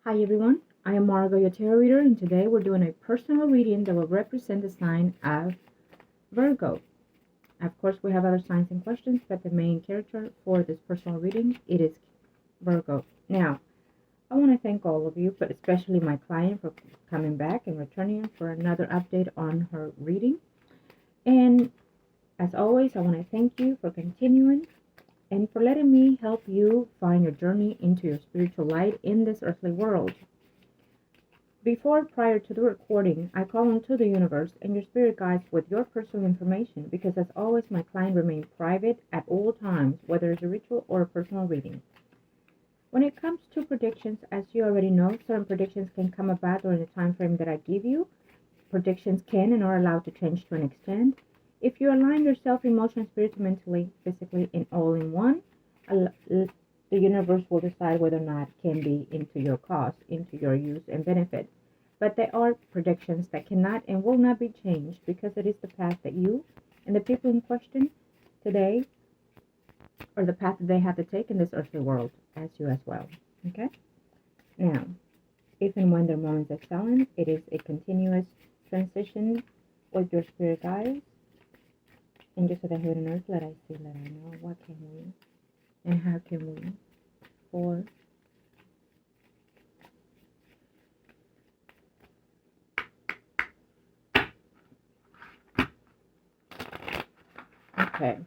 Hi everyone, I am Margo, your tarot reader, and today we're doing a personal reading that will represent the sign of Virgo. Of course, we have other signs and questions, but the main character for this personal reading, it is Virgo. Now, I want to thank all of you, but especially my client for coming back and returning for another update on her reading. And as always, I want to thank you for continuing and for letting me help you find your journey into your spiritual light in this earthly world. Prior to the recording, I call onto the universe and your spirit guides with your personal information because, as always, my client remains private at all times, whether it's a ritual or a personal reading. When it comes to predictions, as you already know, certain predictions can come about during the time frame that I give you. Predictions can and are allowed to change to an extent. If you align yourself emotionally, spiritually, mentally, physically, and all in one, the universe will decide whether or not it can be into your cause, into your use and benefit. But there are predictions that cannot and will not be changed because it is the path that you and the people in question today, or the path that they have to take in this earthly world, as you as well. Okay? Now, if and when there are moments of silence, it is a continuous transition with your spirit guides. And just so that heaven and earth, let I see, let I know, what can we and how can we for okay.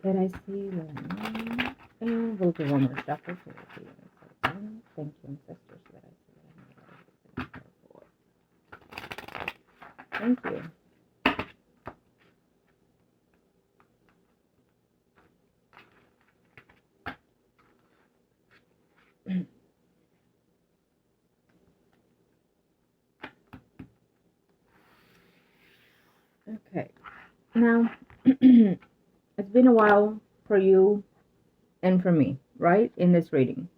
Let I see, let I know. And we'll do one more shuffle. So we'll see what I say. Thank you, ancestors. Let I see, let I know. Thank you. Okay. Now, it's been a while for you and for me, right? In this reading.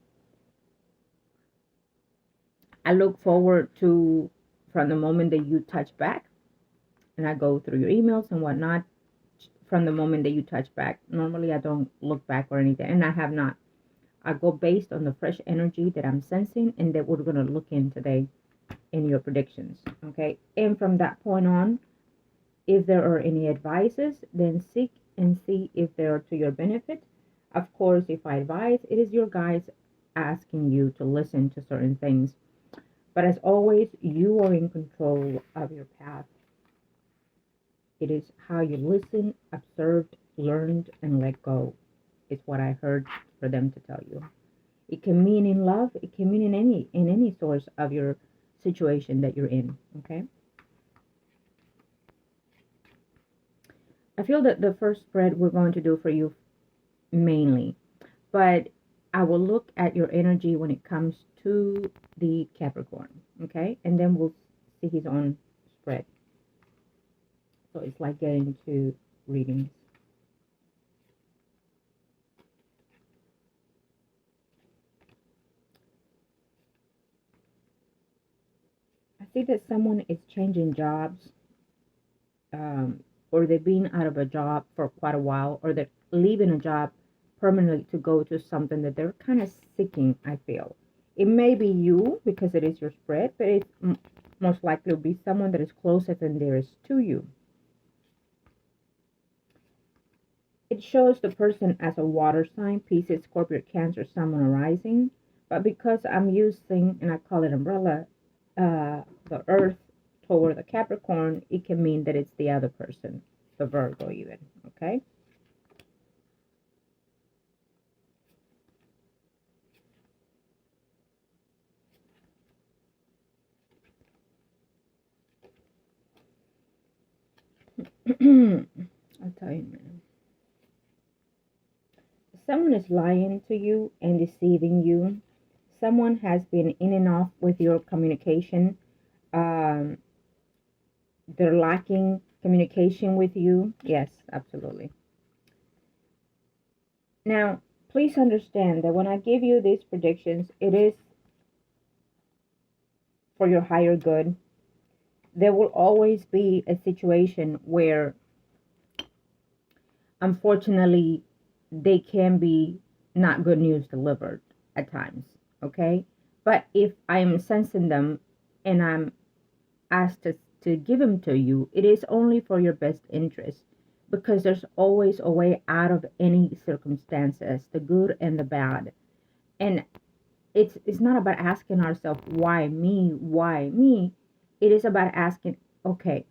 I look forward to, from the moment that you touch back, and I go through your emails and whatnot, from the moment that you touch back. Normally, I don't look back or anything, and I have not. I go based on the fresh energy that I'm sensing and that we're going to look in today in your predictions, okay? And from that point on, if there are any advices, then seek and see if they are to your benefit. Of course, if I advise, it is your guides asking you to listen to certain things. But as always, you are in control of your path. It is how you listen, observed, learned, and let go. It's what I heard for them to tell you. It can mean in love. It can mean in any source of your situation that you're in. Okay. I feel that the first spread we're going to do for you mainly, but I will look at your energy when it comes to the Capricorn. Okay, and then we'll see his own spread. So it's like getting two readings. I see that someone is changing jobs, or they've been out of a job for quite a while, or they're leaving a job permanently to go to something that they're kind of seeking, I feel. It may be you because it is your spread, but it most likely will be someone that is closer than there is to you. It shows the person as a water sign, Pisces, Scorpio, Cancer, someone arising. But because I'm using, and I call it umbrella, the earth toward the Capricorn, it can mean that it's the other person, the Virgo even, okay? I'll tell you, man. Someone is lying to you and deceiving you. Someone has been in and off with your communication. They're lacking communication with you. Yes, absolutely. Now, please understand that when I give you these predictions, it is for your higher good. There will always be a situation where, unfortunately, they can be not good news delivered at times. okay? But if I'm sensing them and I'm asked to give them to you, it is only for your best interest, because there's always a way out of any circumstances, the good and the bad. And it's not about asking ourselves, why me? Why me? It is about asking, okay,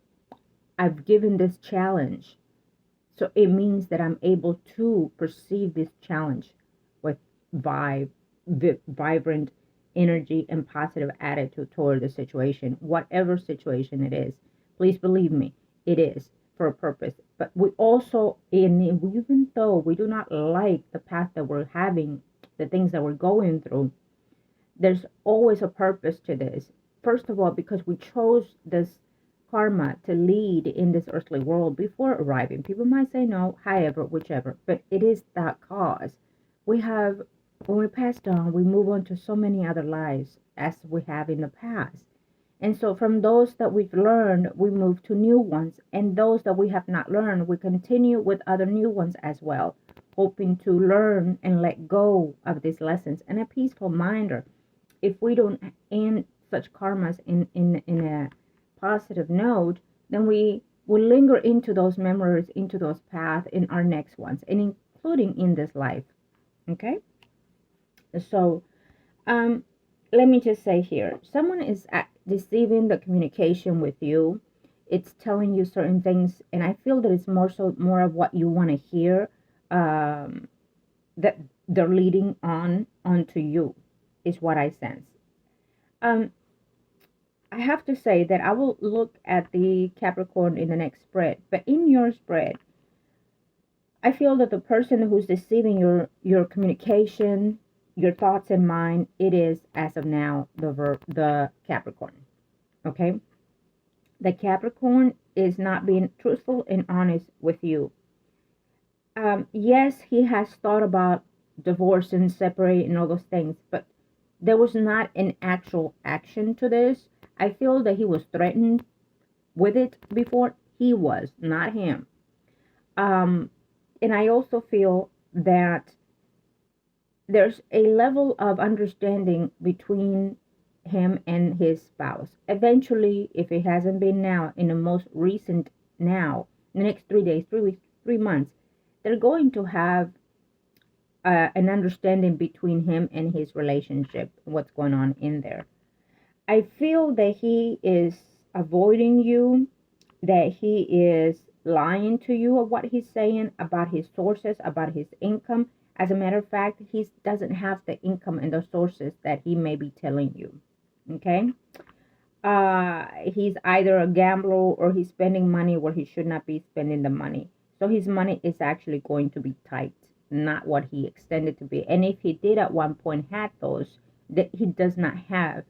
I've given this challenge. So it means that I'm able to perceive this challenge with vibrant energy and positive attitude toward the situation, whatever situation it is. Please believe me, it is for a purpose. But we also, even though we do not like the path that we're having, the things that we're going through, there's always a purpose to this. First of all, because we chose this karma to lead in this earthly world before arriving. People might say no, however, whichever, but it is that cause. We have, when we passed on, we move on to so many other lives as we have in the past. And so from those that we've learned, we move to new ones. And those that we have not learned, we continue with other new ones as well, hoping to learn and let go of these lessons and a peaceful mind. If we don't end such karmas in a positive note, then we will linger into those memories, into those paths in our next ones, and including in this life. Okay? So, let me just say here, someone is deceiving the communication with you. It's telling you certain things, and I feel that it's more of what you want to hear, that they're leading onto you, is what I sense. I have to say that I will look at the Capricorn in the next spread, but in your spread, I feel that the person who's deceiving your communication, your thoughts and mind, it is, as of now, the Capricorn. Okay? The Capricorn is not being truthful and honest with you. Yes, he has thought about divorce and separate and all those things, but there was not an actual action to this. I feel that he was threatened with it before. He was, not him. And I also feel that there's a level of understanding between him and his spouse. Eventually, if it hasn't been now, in the most recent now, the next 3 days, 3 weeks, 3 months, they're going to have an understanding between him and his relationship, what's going on in there. I feel that he is avoiding you, that he is lying to you of what he's saying about his sources, about his income. As a matter of fact, he doesn't have the income and the sources that he may be telling you. Okay? He's either a gambler or he's spending money where he should not be spending the money. So his money is actually going to be tight, not what he extended to be. And if he did at one point had those, that he does not have,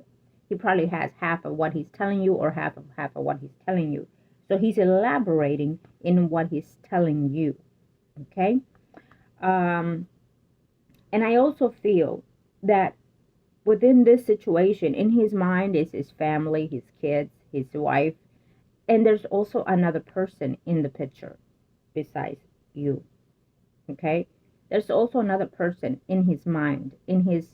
he probably has half of what he's telling you or half of what he's telling you. So he's elaborating in what he's telling you. Okay? And I also feel that within this situation, in his mind is his family, his kids, his wife, and there's also another person in the picture besides you. Okay? There's also another person in his mind, in his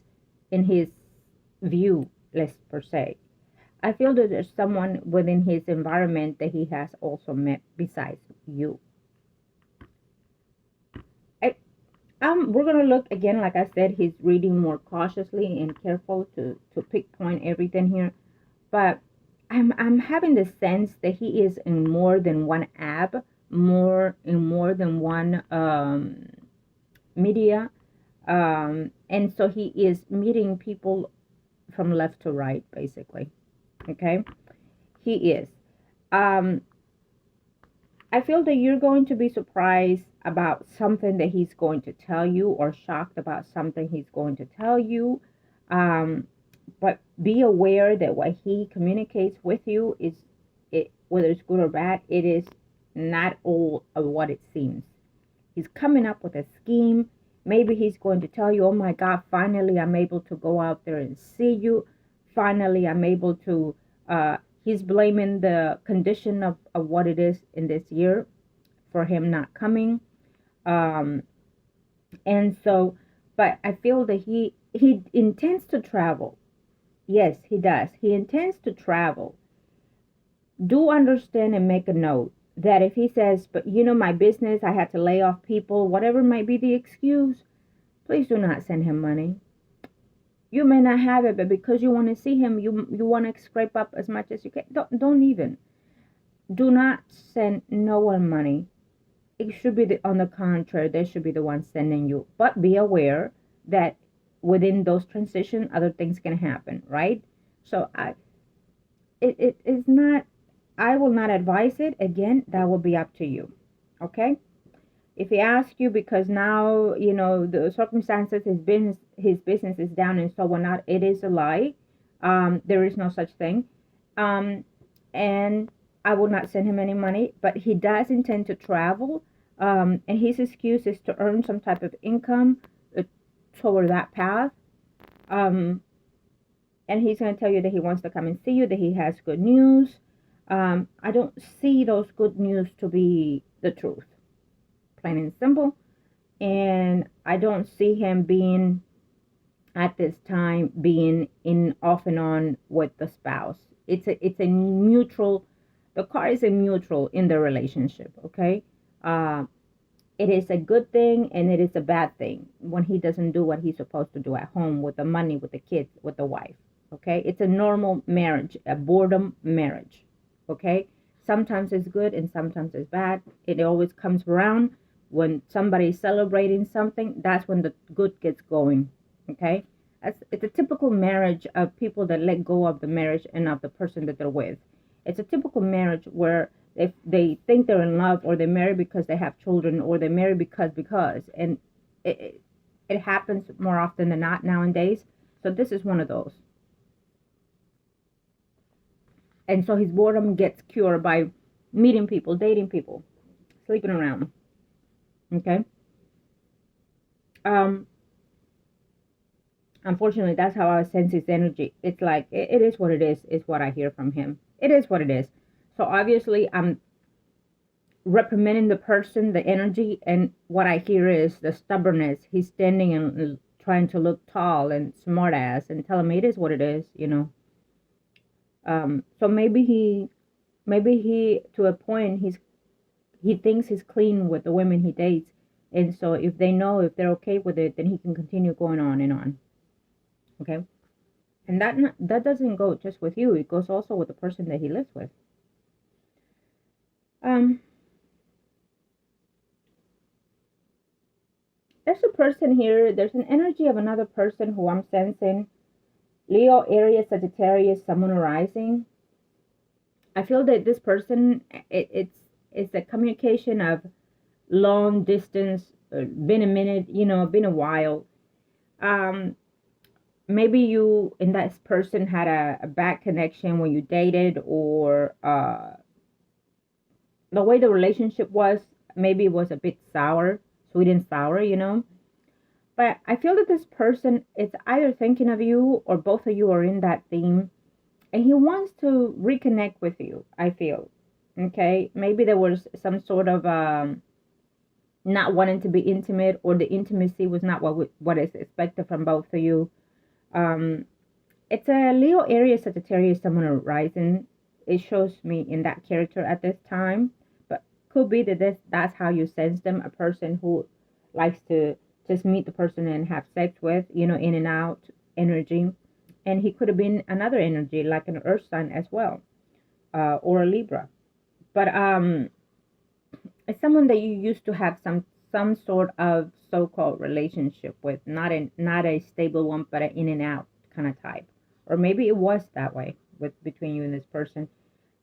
view, let's per se. I feel that there's someone within his environment that he has also met besides you. We're going to look again, like I said, he's reading more cautiously and careful to pinpoint everything here. But I'm having the sense that he is in more than one app, in more than one media. And so he is meeting people from left to right, basically. Okay? He is. I feel that you're going to be surprised about something that he's going to tell you, or shocked about something he's going to tell you. But be aware that what he communicates with you is, whether it's good or bad, it is not all of what it seems. He's coming up with a scheme. Maybe he's going to tell you, oh my God, finally I'm able to go out there and see you. Finally I'm able to, he's blaming the condition of what it is in this year for him not coming. And so but I feel that he intends to travel. Yes, he does. He intends to travel. Do understand and make a note that if he says, but my business, I had to lay off people, whatever might be the excuse, please do not send him money. You may not have it, but because you want to see him, you want to scrape up as much as you can. Don't even. Do not send no one money. It should be on the contrary. They should be the ones sending you. But be aware that within those transitions, other things can happen, right? So it is not. I will not advise it. Again, that will be up to you. Okay. If he asks you because now the circumstances, his business is down and so whatnot, it is a lie. There is no such thing. And I will not send him any money, but he does intend to travel. And his excuse is to earn some type of income toward that path. And he's going to tell you that he wants to come and see you, that he has good news. I don't see those good news to be the truth, plain and simple. And I don't see him being at this time being in off and on with the spouse. It's a mutual. The car is a mutual in the relationship. Okay, it is a good thing and it is a bad thing when he doesn't do what he's supposed to do at home with the money, with the kids, with the wife. Okay, it's a normal marriage, a boredom marriage. Okay, sometimes it's good and sometimes it's bad. It always comes around when somebody's celebrating something. That's when the good gets going. Okay, it's a typical marriage of people that let go of the marriage and of the person that they're with. It's a typical marriage where if they think they're in love, or they marry because they have children, or they marry because, and it happens more often than not nowadays. So this is one of those. And so his boredom gets cured by meeting people, dating people, sleeping around. Okay. Unfortunately, that's how I sense his energy. It's like, it is what it is what I hear from him. It is what it is. So obviously, I'm reprimanding the person, the energy, and what I hear is the stubbornness. He's standing and trying to look tall and smart ass and tell him it is what it is, So maybe he, to a point, he thinks he's clean with the women he dates. And so if they're okay with it, then he can continue going on and on. Okay. And that doesn't go just with you. It goes also with the person that he lives with. There's a person here. There's an energy of another person who I'm sensing. Leo, Aries, Sagittarius, Sun, Moon, Rising. I feel that this person, it's a communication of long distance, been a minute, been a while. Maybe you and that person had a bad connection when you dated, or the way the relationship was, maybe it was a bit sour, sweet and sour, But I feel that this person is either thinking of you, or both of you are in that theme, and he wants to reconnect with you, I feel. Okay, maybe there was some sort of not wanting to be intimate, or the intimacy was not what is expected from both of you. It's a Leo, Aries, Sagittarius, Sun, Moon, Rising. It shows me in that character at this time, but could be that that's how you sense them. A person who likes to just meet the person and have sex with, in and out energy. And he could have been another energy, like an earth sign as well, or a Libra. But it's someone that you used to have some sort of so-called relationship with, not a stable one, but an in and out kind of type. Or maybe it was that way between you and this person.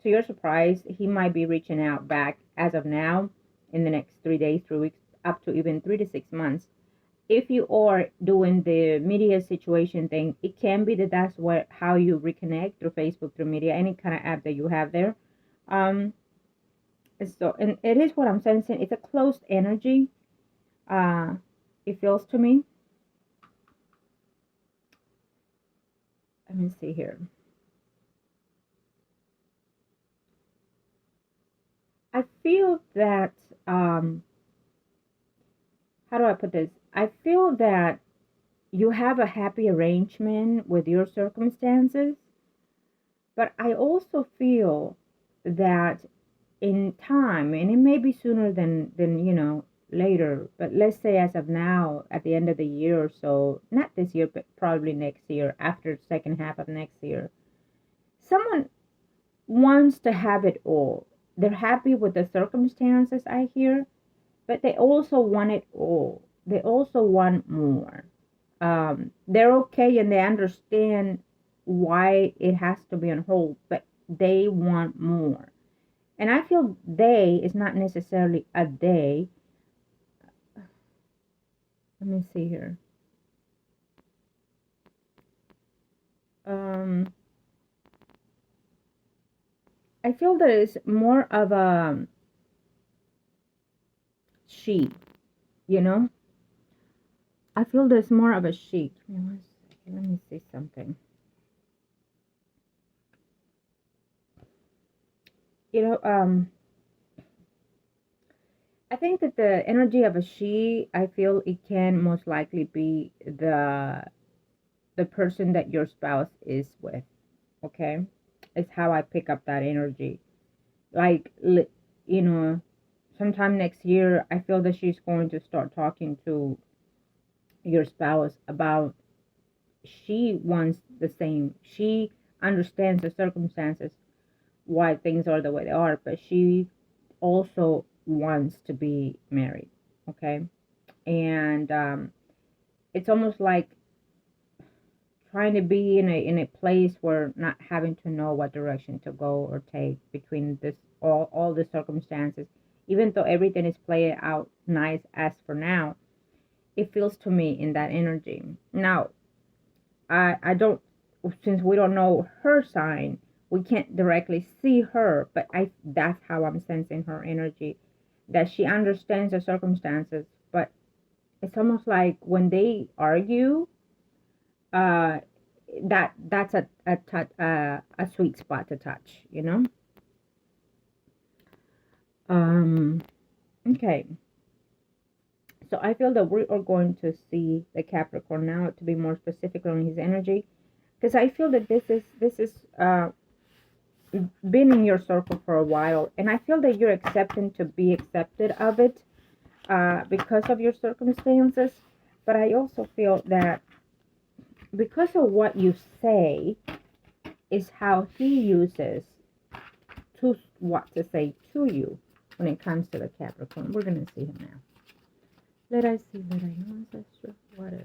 To your surprise, he might be reaching out back as of now, in the next 3 days, 3 weeks, up to even 3 to 6 months. If you are doing the media situation thing, it can be that that's how you reconnect, through Facebook, through media, any kind of app that you have there. So, and it is what I'm sensing. It's a closed energy. It feels to me. Let me see here. I feel that, how do I put this? I feel that you have a happy arrangement with your circumstances, but I also feel that in time, and it may be sooner than later, but let's say as of now, at the end of the year or so, not this year, but probably next year, after the second half of next year, someone wants to have it all. They're happy with the circumstances, I hear, but they also want it all. They also want more. They're okay and they understand why it has to be on hold, but they want more. And I feel they is not necessarily a they. Let me see here. I feel that it's more of a she, you know? I feel there's more of a she. Give me 1 second. Let me see something. I think that the energy of a she, I feel it can most likely be the person that your spouse is with. Okay, it's how I pick up that energy. Like, sometime next year, I feel that she's going to start talking to your spouse about, she wants the same. She understands the circumstances, why things are the way they are, but she also wants to be married. Okay, and it's almost like trying to be in a place where not having to know what direction to go or take between this all the circumstances, even though everything is played out nice as for now. It feels to me in that energy. Now, I don't, since we don't know her sign, we can't directly see her, but that's how I'm sensing her energy, that she understands the circumstances, but it's almost like when they argue, uh that's a sweet spot to touch, okay. So I feel that we are going to see the Capricorn now, to be more specific on his energy, because I feel that this is been in your circle for a while, and I feel that you're accepting to be accepted of it because of your circumstances. But I also feel that because of what you say is how he uses to what to say to you when it comes to the Capricorn. We're going to see him now. Let us see what I know, ancestor. What is?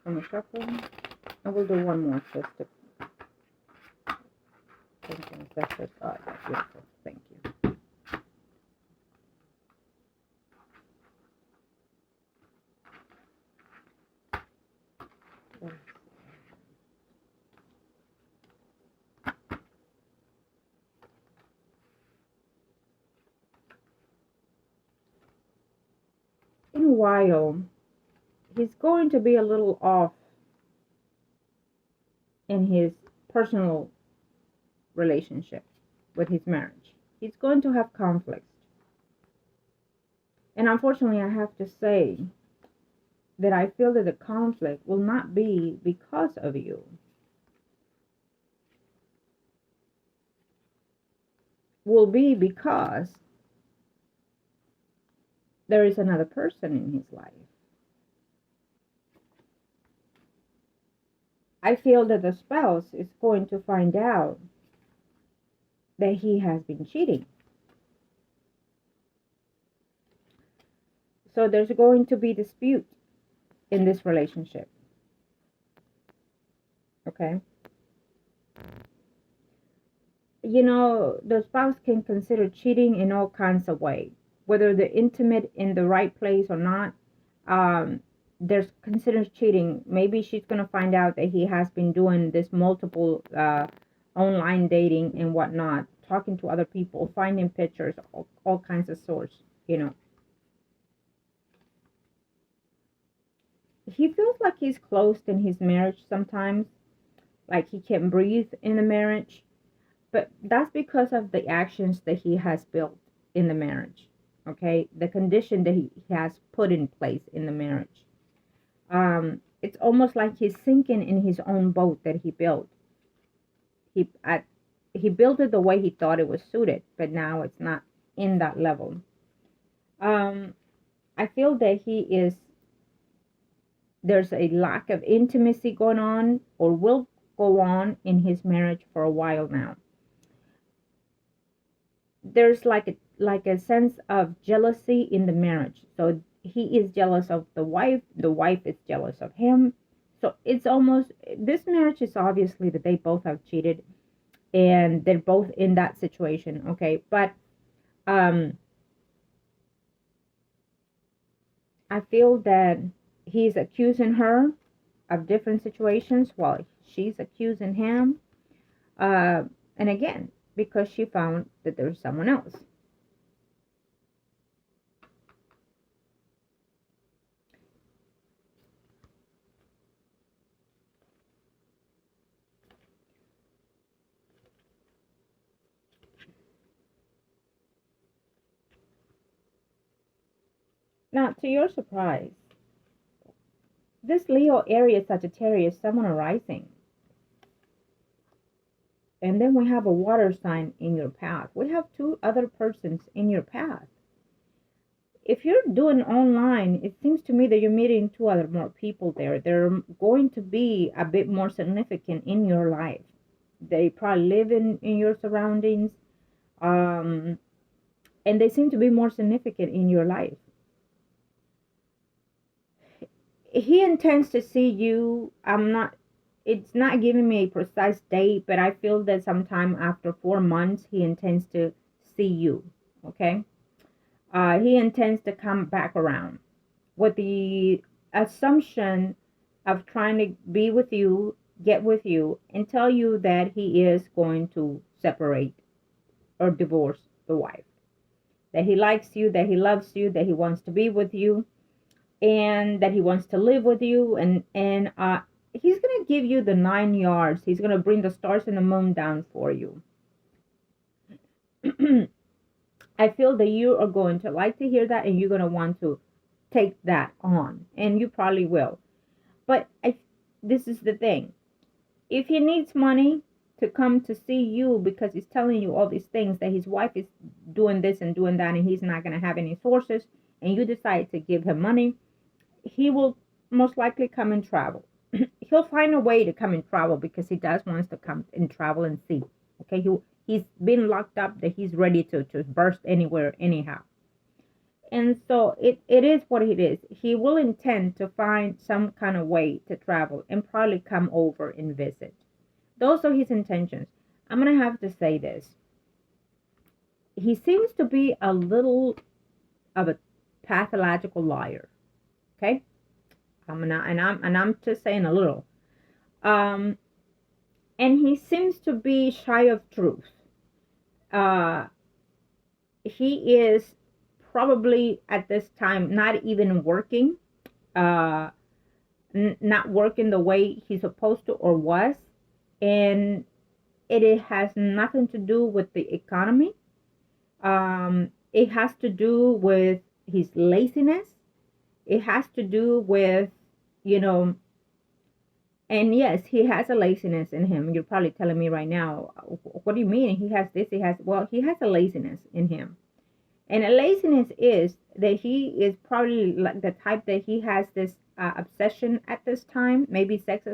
From the shuffle, I will do one more just to thank you, ancestors. Oh, that's beautiful. Thank you. In a while, he's going to be a little off in his personal relationship with his marriage. He's going to have conflicts. And unfortunately, I have to say that I feel that the conflict will not be because of you. Will be because there is another person in his life. I feel that the spouse is going to find out that he has been cheating. So there's going to be dispute in this relationship. Okay? The spouse can consider cheating in all kinds of ways, whether they're intimate in the right place or not. there's considers cheating. Maybe she's gonna find out that he has been doing this multiple online dating and whatnot, talking to other people, finding pictures, all kinds of sorts. You know, he feels like he's closed in his marriage sometimes, like he can't breathe in the marriage. But that's because of the actions that he has built in the marriage. Okay, the condition that he has put in place in the marriage. It's almost like he's sinking in his own boat that he built. He he built it the way he thought it was suited, but now it's not in that level. Um, I feel that there's a lack of intimacy going on, or will go on in his marriage for a while now. There's like a sense of jealousy in the marriage. So he is jealous of the wife is jealous of him. So it's almost, this marriage is obviously that they both have cheated and they're both in that situation, okay? But I feel that he's accusing her of different situations while she's accusing him. And again, because she found that there's someone else. Now, to your surprise, this Leo, Aries, Sagittarius, someone arising. And then we have a water sign in your path. We have two other persons in your path. If you're doing online, it seems to me that you're meeting two other more people there. They're going to be a bit more significant in your life. They probably live in your surroundings. And they seem to be more significant in your life. He intends to see you. It's not giving me a precise date, but I feel that sometime after 4 months, he intends to see you. Okay. He intends to come back around with the assumption of trying to be with you, get with you, and tell you that he is going to separate or divorce the wife. That he likes you, that he loves you, that he wants to be with you, and that he wants to live with you. And he's going to give you the 9 yards. He's going to bring the stars and the moon down for you. I feel that you are going to like to hear that, and you're going to want to take that on, and you probably will. But this is the thing. If he needs money to come to see you because he's telling you all these things, that his wife is doing this and doing that, and he's not going to have any sources, and you decide to give him money, he will most likely come and travel. He'll find a way to come and travel because he does wants to come and travel and see. Okay, he's been locked up, that he's ready to burst anywhere, anyhow. And so it is what it is. He will intend to find some kind of way to travel and probably come over and visit. Those are his intentions. I'm going to have to say this. He seems to be a little of a pathological liar. Okay? I'm just saying a little. And he seems to be shy of truth. He is probably at this time not even working, not working the way he's supposed to or was, and it has nothing to do with the economy. It has to do with his laziness. It has to do with, and yes, he has a laziness in him. You're probably telling me right now, what do you mean? He has this, he has a laziness in him. And a laziness is that he is probably like the type that he has this obsession at this time, maybe sex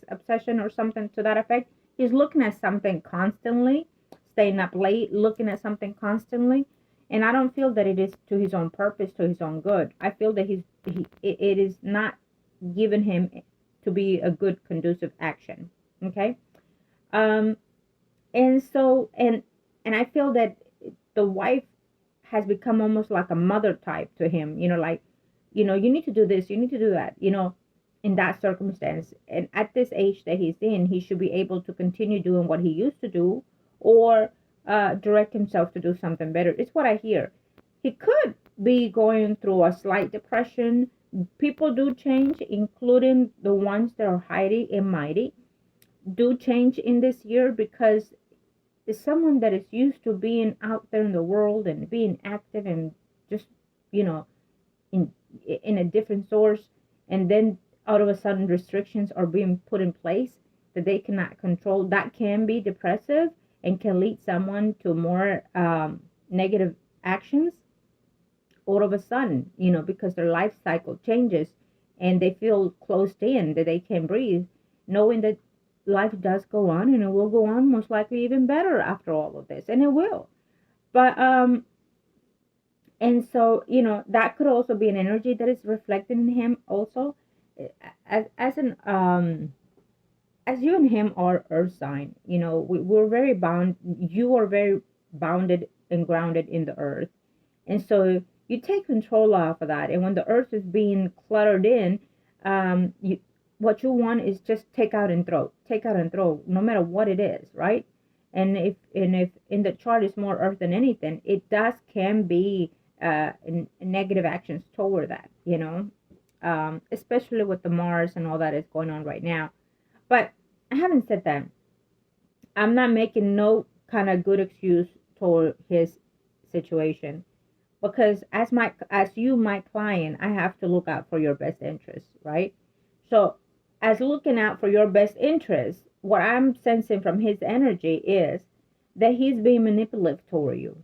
obsession or something to that effect. He's looking at something constantly, staying up late, looking at something constantly. And I don't feel that it is to his own purpose, to his own good. I feel that it is not given him to be a good conducive action. Okay. And so, and I feel that the wife has become almost like a mother type to him, like you know, you need to do this, you need to do that, you know, in that circumstance. And at this age that he's in, he should be able to continue doing what he used to do, or direct himself to do something better. It's what I hear. He could be going through a slight depression. People do change, including the ones that are high and mighty, do change in this year, because it's someone that is used to being out there in the world and being active and just, you know, in a different source, and then out of a sudden restrictions are being put in place that they cannot control. That can be depressive and can lead someone to more negative actions all of a sudden, you know, because their life cycle changes and they feel closed in, that they can breathe, knowing that life does go on, and it will go on most likely even better after all of this, and it will. But and so, you know, that could also be an energy that is reflected in him also, as an as you and him are earth sign, you know, we're very bound. You are very bounded and grounded in the earth, and so you take control off of that. And when the earth is being cluttered in, you, what you want is just take out and throw, no matter what it is, right? And if in the chart is more earth than anything, it does can be negative actions toward that, you know, especially with the Mars and all that is going on right now. But having said that, I'm not making no kind of good excuse toward his situation, because as you, my client, I have to look out for your best interest, right? So as looking out for your best interest, what I'm sensing from his energy is that he's being manipulative toward you.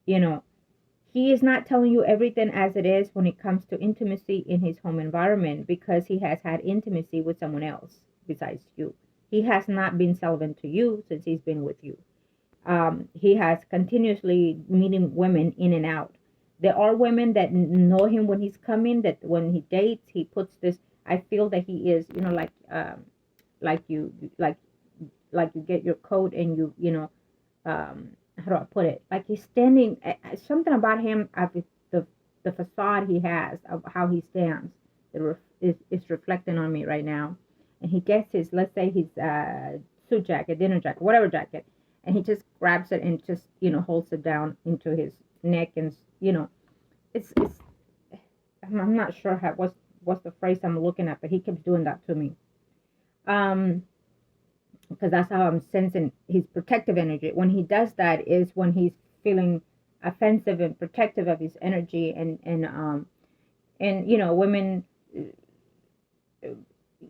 You know, he is not telling you everything as it is when it comes to intimacy in his home environment, because he has had intimacy with someone else besides you. He has not been relevant to you since he's been with you. He has continuously meeting women in and out. There are women that know him when he's coming, that when he dates, he puts this, I feel that he is, you know, like you get your coat and you know, how do I put it? Like he's standing, something about him, the facade he has of how he stands, is reflecting on me right now. And he gets his, let's say his suit jacket, dinner jacket, whatever jacket, and he just grabs it and just, you know, holds it down into his neck, and, you know, it's I'm not sure what's the phrase I'm looking at, but he keeps doing that to me. Because that's how I'm sensing his protective energy. When he does that is when he's feeling offensive and protective of his energy, and you know, women,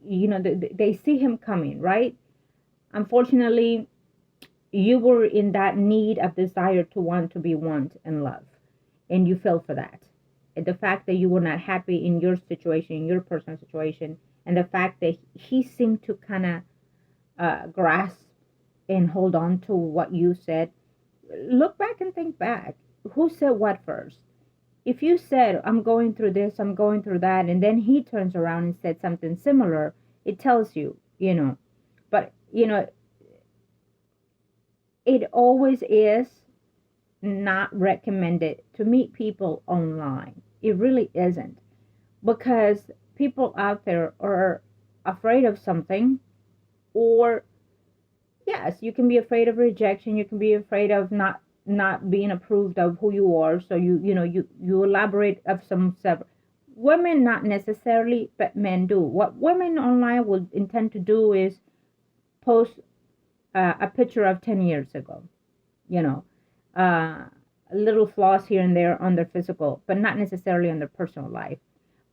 you know, they see him coming, right? Unfortunately, you were in that need of desire to want to be wanted and loved, and you fell for that. And the fact that you were not happy in your situation, in your personal situation, and the fact that he seemed to kind of grasp and hold on to what you said. Look back and think back. Who said what first? If you said, I'm going through this, I'm going through that, and then he turns around and said something similar, it tells you, you know. But, you know, it always is not recommended to meet people online. It really isn't. Because people out there are afraid of something, or yes, you can be afraid of rejection, you can be afraid of not being approved of who you are, so you elaborate of some stuff. Women not necessarily, but men do. What women online will intend to do is post a picture of 10 years ago, you know, little flaws here and there on their physical, but not necessarily on their personal life.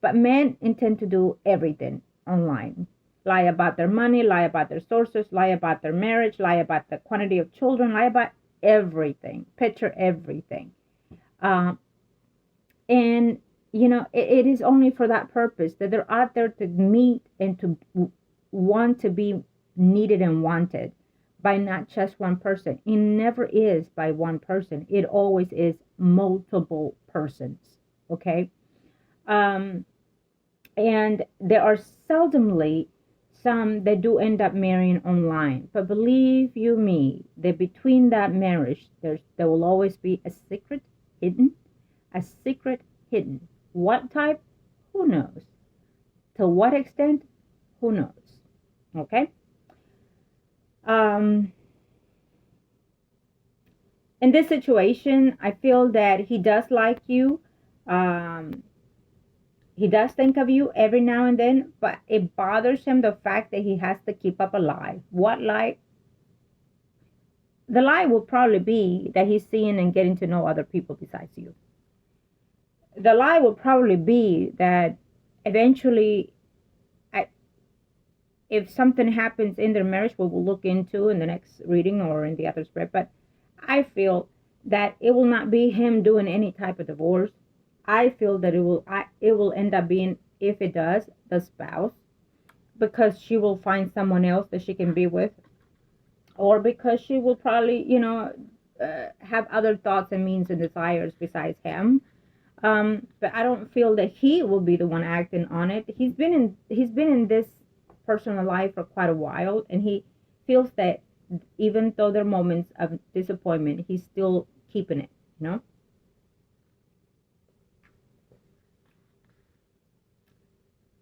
But men intend to do everything online. Lie about their money, lie about their sources, lie about their marriage, lie about the quantity of children, lie about everything, picture everything. And, you know, it is only for that purpose, that they're out there to meet and to want to be needed and wanted by not just one person. It never is by one person. It always is multiple persons, okay? And there are seldomly some that do end up marrying online. But believe you me, that between that marriage, there will always be a secret hidden. What type? Who knows? To what extent? Who knows? Okay? In this situation, I feel that he does like you. He does think of you every now and then, but it bothers him the fact that he has to keep up a lie. What lie? The lie will probably be that he's seeing and getting to know other people besides you. The lie will probably be that eventually, if something happens in their marriage, we will look into in the next reading or in the other spread. But I feel that it will not be him doing any type of divorce. I feel that it will end up being, if it does, the spouse, because she will find someone else that she can be with, or because she will probably, have other thoughts and means and desires besides him. But I don't feel that he will be the one acting on it. He's been in this personal life for quite a while, and he feels that even though there are moments of disappointment, he's still keeping it,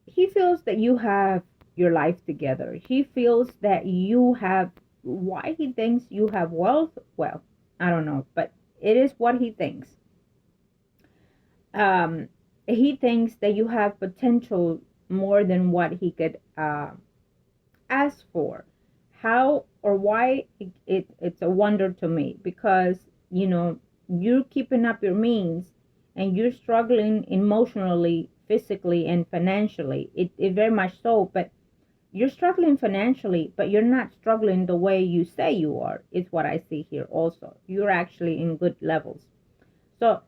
He feels that you have your life together. He feels that you have, why he thinks you have wealth, well, I don't know, but it is what he thinks. He thinks that you have potential more than what he could ask for. How or why, it's a wonder to me, because you're keeping up your means and you're struggling emotionally, physically, and financially. It very much so, but you're struggling financially, but you're not struggling the way you say you are, is what I see here also. You're actually in good levels. So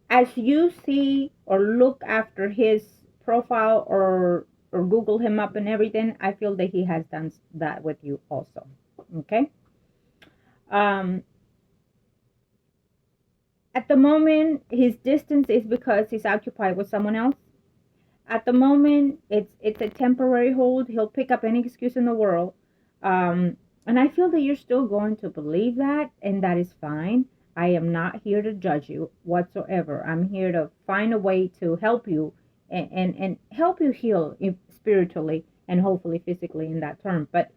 as you see or look after his profile or Google him up and everything, I feel that he has done that with you also. Okay? At the moment, his distance is because he's occupied with someone else. At the moment, it's a temporary hold. He'll pick up any excuse in the world. And I feel that you're still going to believe that, and that is fine. I am not here to judge you whatsoever. I'm here to find a way to help you and help you heal spiritually and hopefully physically in that term. But,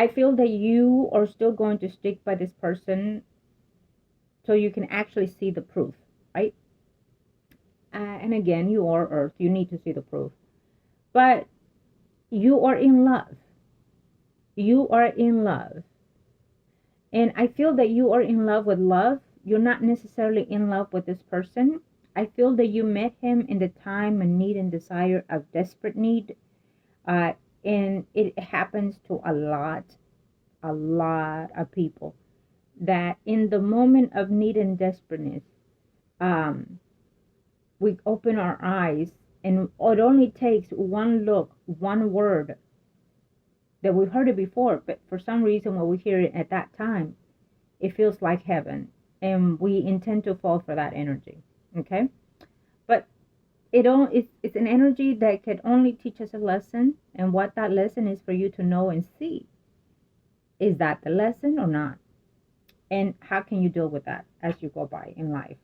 I feel that you are still going to stick by this person so you can actually see the proof, right? And again, you are Earth. You need to see the proof. But you are in love. You are in love. And I feel that you are in love with love. You're not necessarily in love with this person. I feel that you met him in the time and need and desire of desperate need. And it happens to a lot of people, that in the moment of need and desperateness, we open our eyes, and it only takes one look, one word, that we've heard it before, but for some reason when we hear it at that time, it feels like heaven, and we intend to fall for that energy. Okay? But it's an energy that can only teach us a lesson, and what that lesson is for you to know and see. Is that the lesson or not? And how can you deal with that as you go by in life?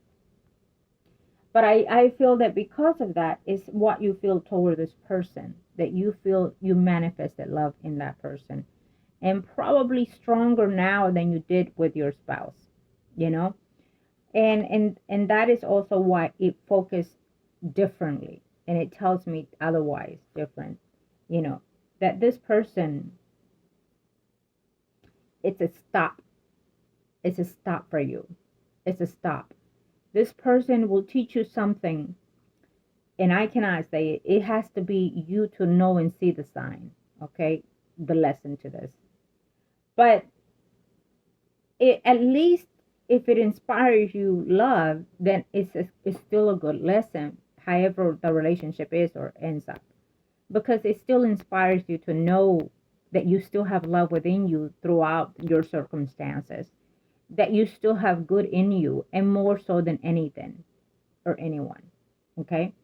But I feel that because of that is what you feel toward this person, that you feel you manifested love in that person, and probably stronger now than you did with your spouse, and that is also why it focused differently, and it tells me otherwise different, that this person, it's a stop for you. It's a stop. This person will teach you something, and I cannot say it. It has to be you to know and see the sign, okay? The lesson to this. But at least if it inspires you love, then it's still a good lesson, however the relationship is or ends up. Because it still inspires you to know that you still have love within you throughout your circumstances, that you still have good in you, and more so than anything or anyone. Okay?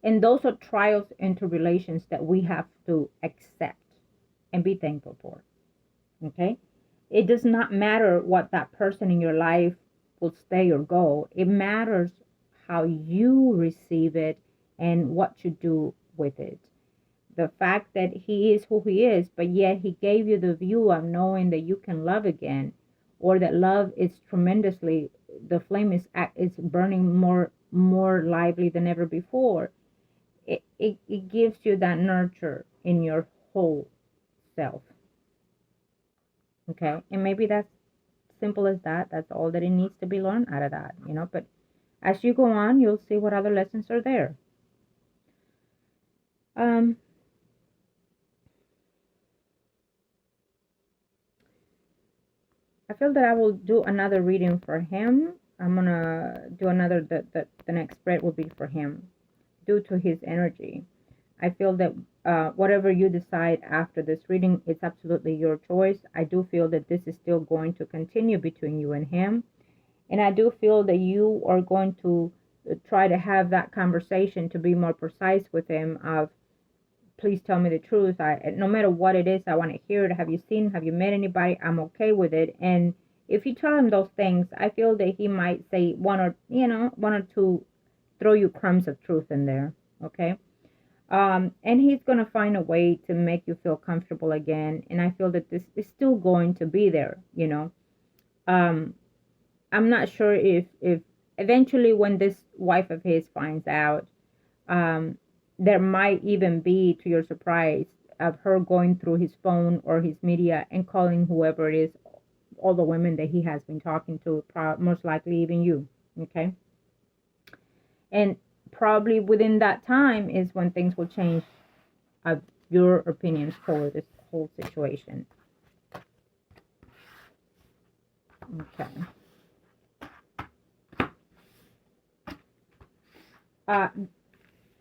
And those are trials and tribulations that we have to accept and be thankful for. Okay? It does not matter what that person in your life will stay or go. It matters how you receive it and what you do with it. The fact that he is who he is, but yet he gave you the view of knowing that you can love again, or that love is tremendously, the flame is burning more lively than ever before. It gives you that nurture in your whole self. Okay, and maybe that's simple as that. That's all that it needs to be learned out of that, but as you go on, you'll see what other lessons are there. I feel that I will do another reading for him. I'm gonna do another, the next spread will be for him due to his energy. I feel that whatever you decide after this reading, it's absolutely your choice. I do feel that this is still going to continue between you and him. And I do feel that you are going to try to have that conversation to be more precise with him of, please tell me the truth. No matter what it is, I want to hear it. Have you met anybody? I'm okay with it. And if you tell him those things, I feel that he might say one or two, throw you crumbs of truth in there. Okay. And he's going to find a way to make you feel comfortable again. And I feel that this is still going to be there, I'm not sure if eventually when this wife of his finds out, there might even be, to your surprise, of her going through his phone or his media and calling whoever it is, all the women that he has been talking to, most likely even you, okay? And probably within that time is when things will change of your opinions toward this whole situation. Okay.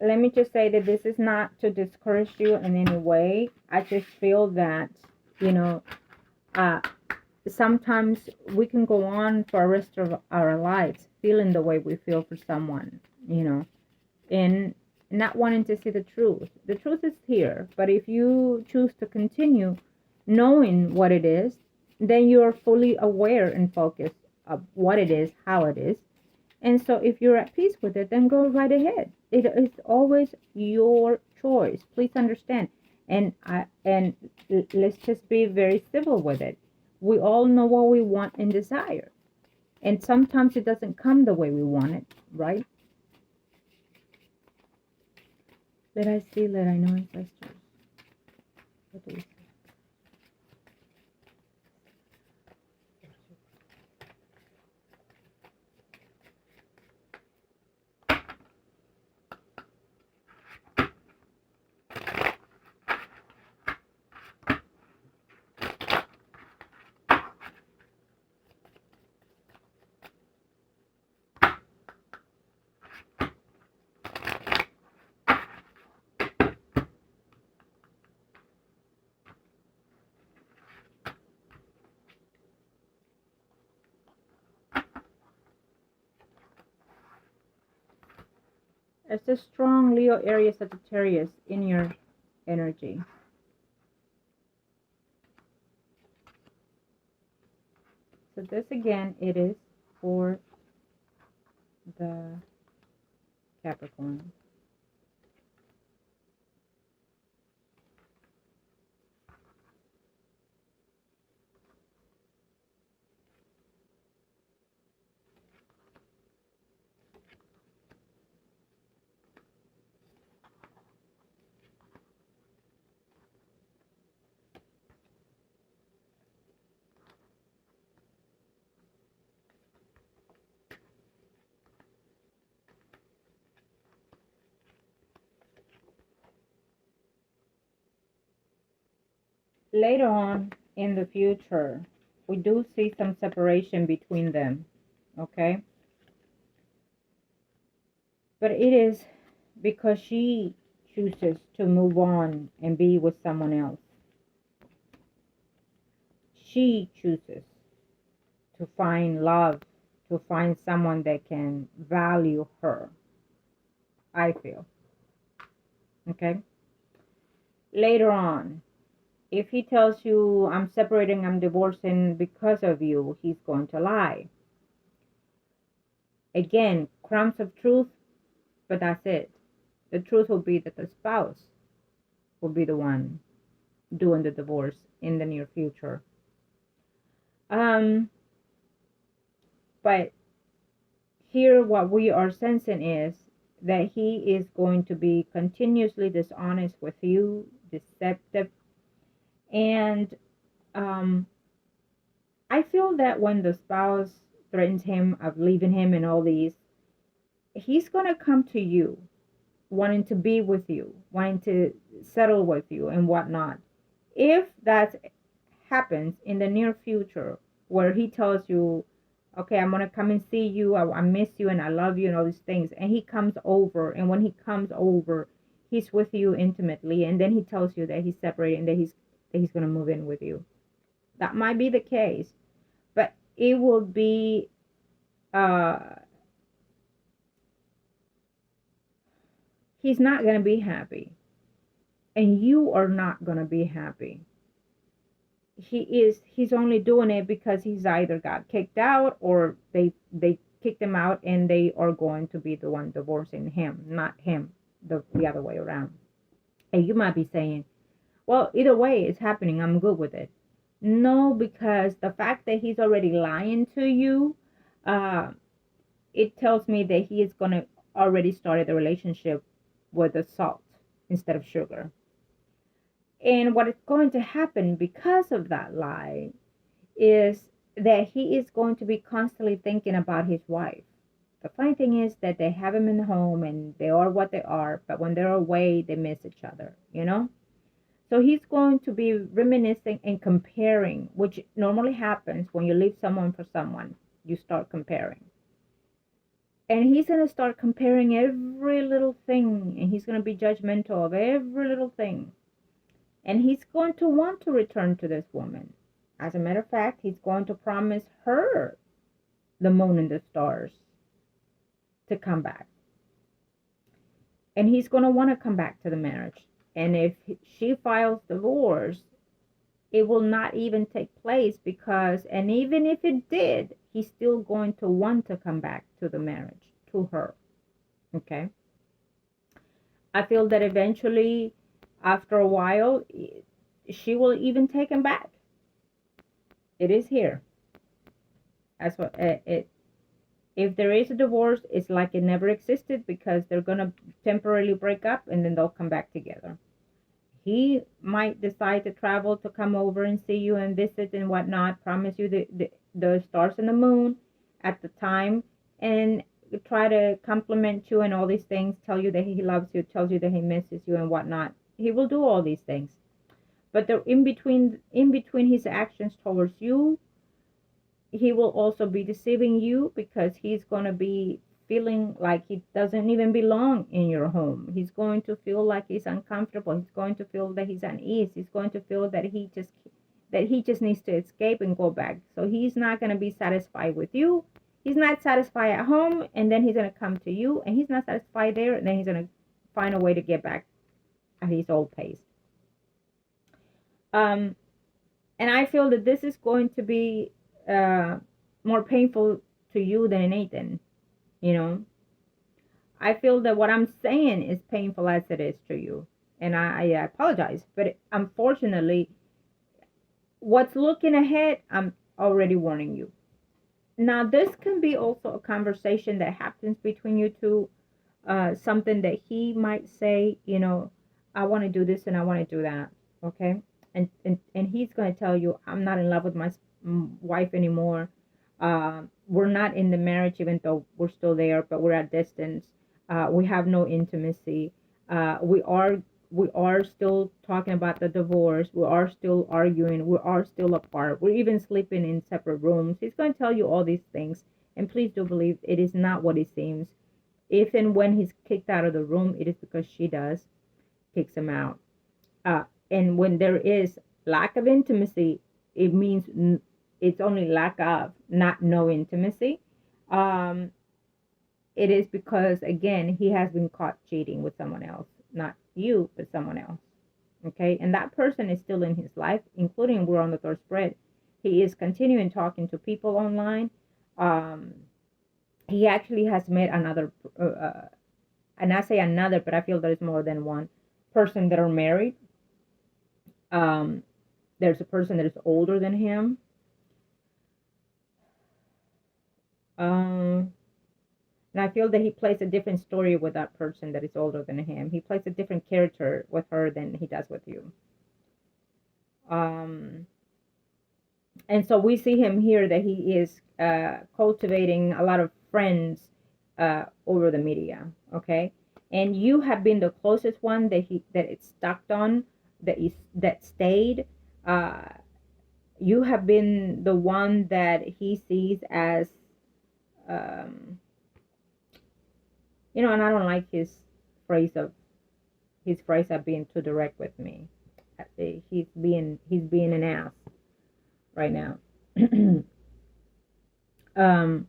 Let me just say that this is not to discourage you in any way. I just feel that, sometimes we can go on for the rest of our lives feeling the way we feel for someone, and not wanting to see the truth. The truth is here, but if you choose to continue knowing what it is, then you're fully aware and focused of what it is, how it is. And so if you're at peace with it, then go right ahead. It is always your choice. Please understand. And let's just be very civil with it. We all know what we want and desire. And sometimes it doesn't come the way we want it, right? Let I know ancestors. What do we see? There's a strong Leo area Sagittarius in your energy. So this again, it is for the Capricorn. Later on in the future, we do see some separation between them, okay? But it is because she chooses to move on and be with someone else. She chooses to find love, to find someone that can value her, I feel. Okay? Later on, if he tells you, I'm separating, I'm divorcing because of you, he's going to lie. Again, crumbs of truth, but that's it. The truth will be that the spouse will be the one doing the divorce in the near future. But here what we are sensing is that he is going to be continuously dishonest with you, deceptive, and I feel that when the spouse threatens him of leaving him and all these, he's going to come to you wanting to be with you, wanting to settle with you and whatnot. If that happens in the near future, where he tells you, okay, I'm going to come and see you, I miss you and I love you and all these things, and he comes over, and when he comes over, he's with you intimately, and then he tells you that he's separated and that he's going to move in with you. That might be the case, but it will be he's not going to be happy, and you are not going to be happy. He's only doing it because he's either got kicked out, or they kicked him out and they are going to be the one divorcing him, not him, the other way around. And you might be saying, well, either way it's happening, I'm good with it. No, because the fact that he's already lying to you, it tells me that he is going to already started the relationship with the salt instead of sugar. And what is going to happen because of that lie is that he is going to be constantly thinking about his wife. The funny thing is that they have him in the home and they are what they are, but when they're away, they miss each other, you know? So he's going to be reminiscing and comparing, which normally happens when you leave someone for someone. You start comparing. And he's going to start comparing every little thing, and he's going to be judgmental of every little thing. And he's going to want to return to this woman. As a matter of fact, he's going to promise her the moon and the stars to come back. And he's going to want to come back to the marriage. And if she files divorce, it will not even take place because, and even if it did, he's still going to want to come back to the marriage, to her. Okay? I feel that eventually, after a while, she will even take him back. It is here. That's what if there is a divorce, it's like it never existed, because they're going to temporarily break up and then they'll come back together. He might decide to travel to come over and see you and visit and whatnot, promise you the stars and the moon at the time, and try to compliment you and all these things, tell you that he loves you, tells you that he misses you and whatnot. He will do all these things. But in between his actions towards you, he will also be deceiving you, because he's going to be feeling like he doesn't even belong in your home. He's going to feel like he's uncomfortable. He's going to feel that he's uneasy. He's going to feel that he just needs to escape and go back. So he's not going to be satisfied with you. He's not satisfied at home, and then he's going to come to you, and he's not satisfied there, and then he's going to find a way to get back at his old pace. And I feel that this is going to be more painful to you than anything, you know. I feel that what I'm saying is painful as it is to you, and I apologize, but unfortunately, what's looking ahead, I'm already warning you. Now, this can be also a conversation that happens between you two, something that he might say, you know, I want to do this and I want to do that, okay? And he's going to tell you, I'm not in love with my wife anymore. We're not in the marriage, even though we're still there, but we're at distance. We have no intimacy. We are still talking about the divorce. We are still arguing. We are still apart. We're even sleeping in separate rooms. He's going to tell you all these things. And please do believe it is not what it seems. If and when he's kicked out of the room, it is because she kicks him out. And when there is lack of intimacy, it means it's only lack of, not no intimacy. It is because, again, he has been caught cheating with someone else. Not you, but someone else. Okay? And that person is still in his life, including we're on the third spread. He is continuing talking to people online. he actually has met another, and I say another, but I feel there's more than one person that are married. Um, there's a person that is older than him. Um, and I feel that he plays a different story with that person that is older than him. He plays a different character with her than he does with you. Um, and so we see him here that he is cultivating a lot of friends over the media. Okay, and you have been the closest one that it's stuck on, that stayed. Uh, you have been the one that he sees as, um, and I don't like phrase of his phrase of being too direct with me. He's being an ass right now. um,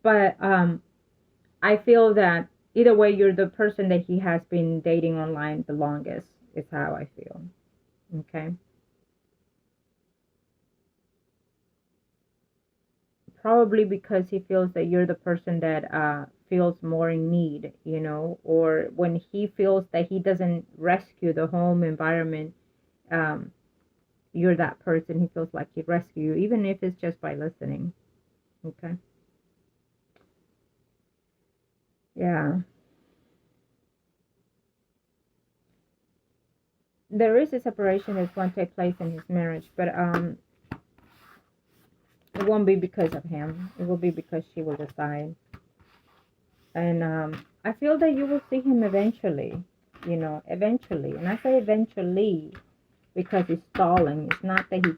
but I feel that either way, you're the person that he has been dating online the longest. Is how I feel. Okay. Probably because he feels that you're the person that feels more in need, or when he feels that he doesn't rescue the home environment, um, you're that person. He feels like he'd rescue you, even if it's just by listening. Okay. Yeah. There is a separation that's going to take place in his marriage, but it won't be because of him. It will be because she will decide. And I feel that you will see him eventually, eventually. And I say eventually because he's stalling. It's not that he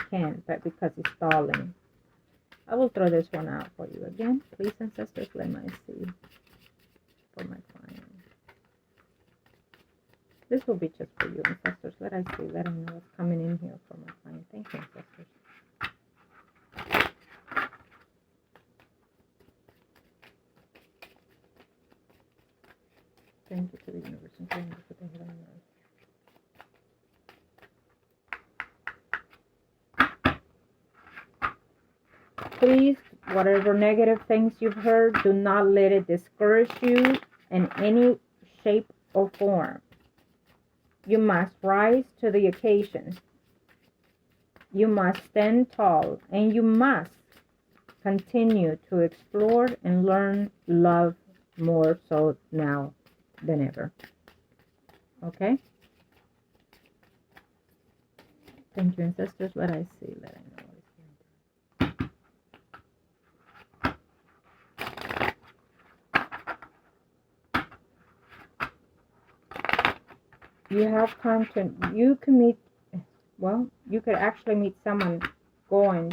can't, but because he's stalling. I will throw this one out for you again. Please, ancestors, let me see for my client. This will be just for you, ancestors. Let us see. Let them know what's coming in here for my client. Thank you, ancestors. Thank you to the universe and thank you for the healing earth. Please, whatever negative things you've heard, do not let it discourage you in any shape or form. You must rise to the occasion. You must stand tall, and you must continue to explore and learn love more so now than ever. Okay? Thank you, ancestors. Let I see. Let I know. You have time to, you can meet, well, you could actually meet someone going